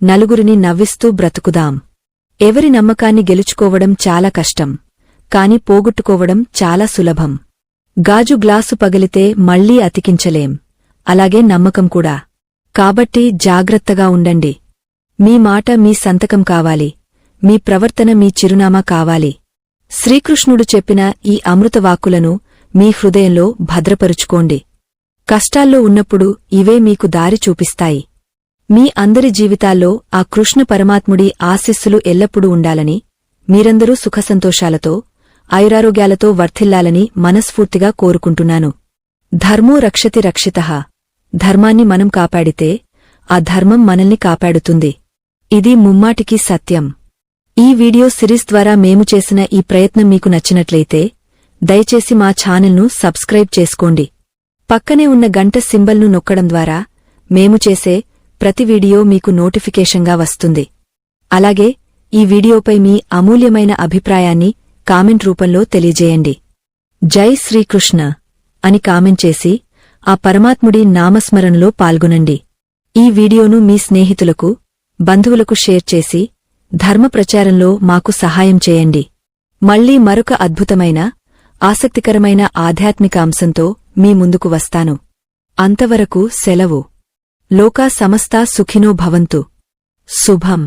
నలుగురిని నవ్విస్తూ బ్రతుకుదాం. ఎవరి నమ్మకాన్ని గెలుచుకోవడం చాలా కష్టం, కాని పోగొట్టుకోవడం చాలా సులభం. గాజు గ్లాసు పగిలితే మళ్లీ అతికించలేం, అలాగే నమ్మకం కూడా. కాబట్టి జాగ్రత్తగా ఉండండి. మీ మాట మీ సంతకం కావాలి, మీ ప్రవర్తన మీ చిరునామా కావాలి. శ్రీకృష్ణుడు చెప్పిన ఈ అమృతవాక్కులను మీ హృదయంలో భద్రపరుచుకోండి. కష్టాల్లో ఉన్నప్పుడు ఇవే మీకు దారి చూపిస్తాయి. మీ అందరి జీవితాల్లో ఆ కృష్ణ పరమాత్ముడి ఆశీస్సులు ఎల్లప్పుడూ ఉండాలని, మీరందరూ సుఖసంతోషాలతో, ఆయురారోగ్యాలతో వర్ధిల్లాలని మనస్ఫూర్తిగా కోరుకుంటున్నాను. ధర్మో రక్షతి రక్షితః. ధర్మాన్ని మనం కాపాడితే ఆ ధర్మం మనల్ని కాపాడుతుంది. ఇది ముమ్మాటికీ సత్యం. ఈ వీడియో సిరీస్ ద్వారా మేము చేసిన ఈ ప్రయత్నం మీకు నచ్చినట్లయితే దయచేసి మా ఛానల్ను సబ్స్క్రైబ్ చేసుకోండి. పక్కనే ఉన్న గంట సింబల్ను నొక్కడం ద్వారా మేము చేసే ప్రతి వీడియో మీకు నోటిఫికేషన్గా వస్తుంది. అలాగే ఈ వీడియోపై మీ అమూల్యమైన అభిప్రాయాన్ని కామెంట్ రూపంలో తెలియజేయండి. జై శ్రీకృష్ణ అని కామెంట్ చేసి ఆ పరమాత్ముడి నామస్మరణలో పాల్గొనండి. ఈ వీడియోను మీ స్నేహితులకు, బంధువులకు షేర్ చేసి ధర్మ ప్రచారంలో మాకు సహాయం చేయండి. మళ్లీ మరొక అద్భుతమైన, ఆసక్తికరమైన ఆధ్యాత్మిక అంశంతో మీ ముందుకు వస్తాను. అంతవరకు సెలవు. లోకా సమస్తా సుఖినో భవంతు. శుభం.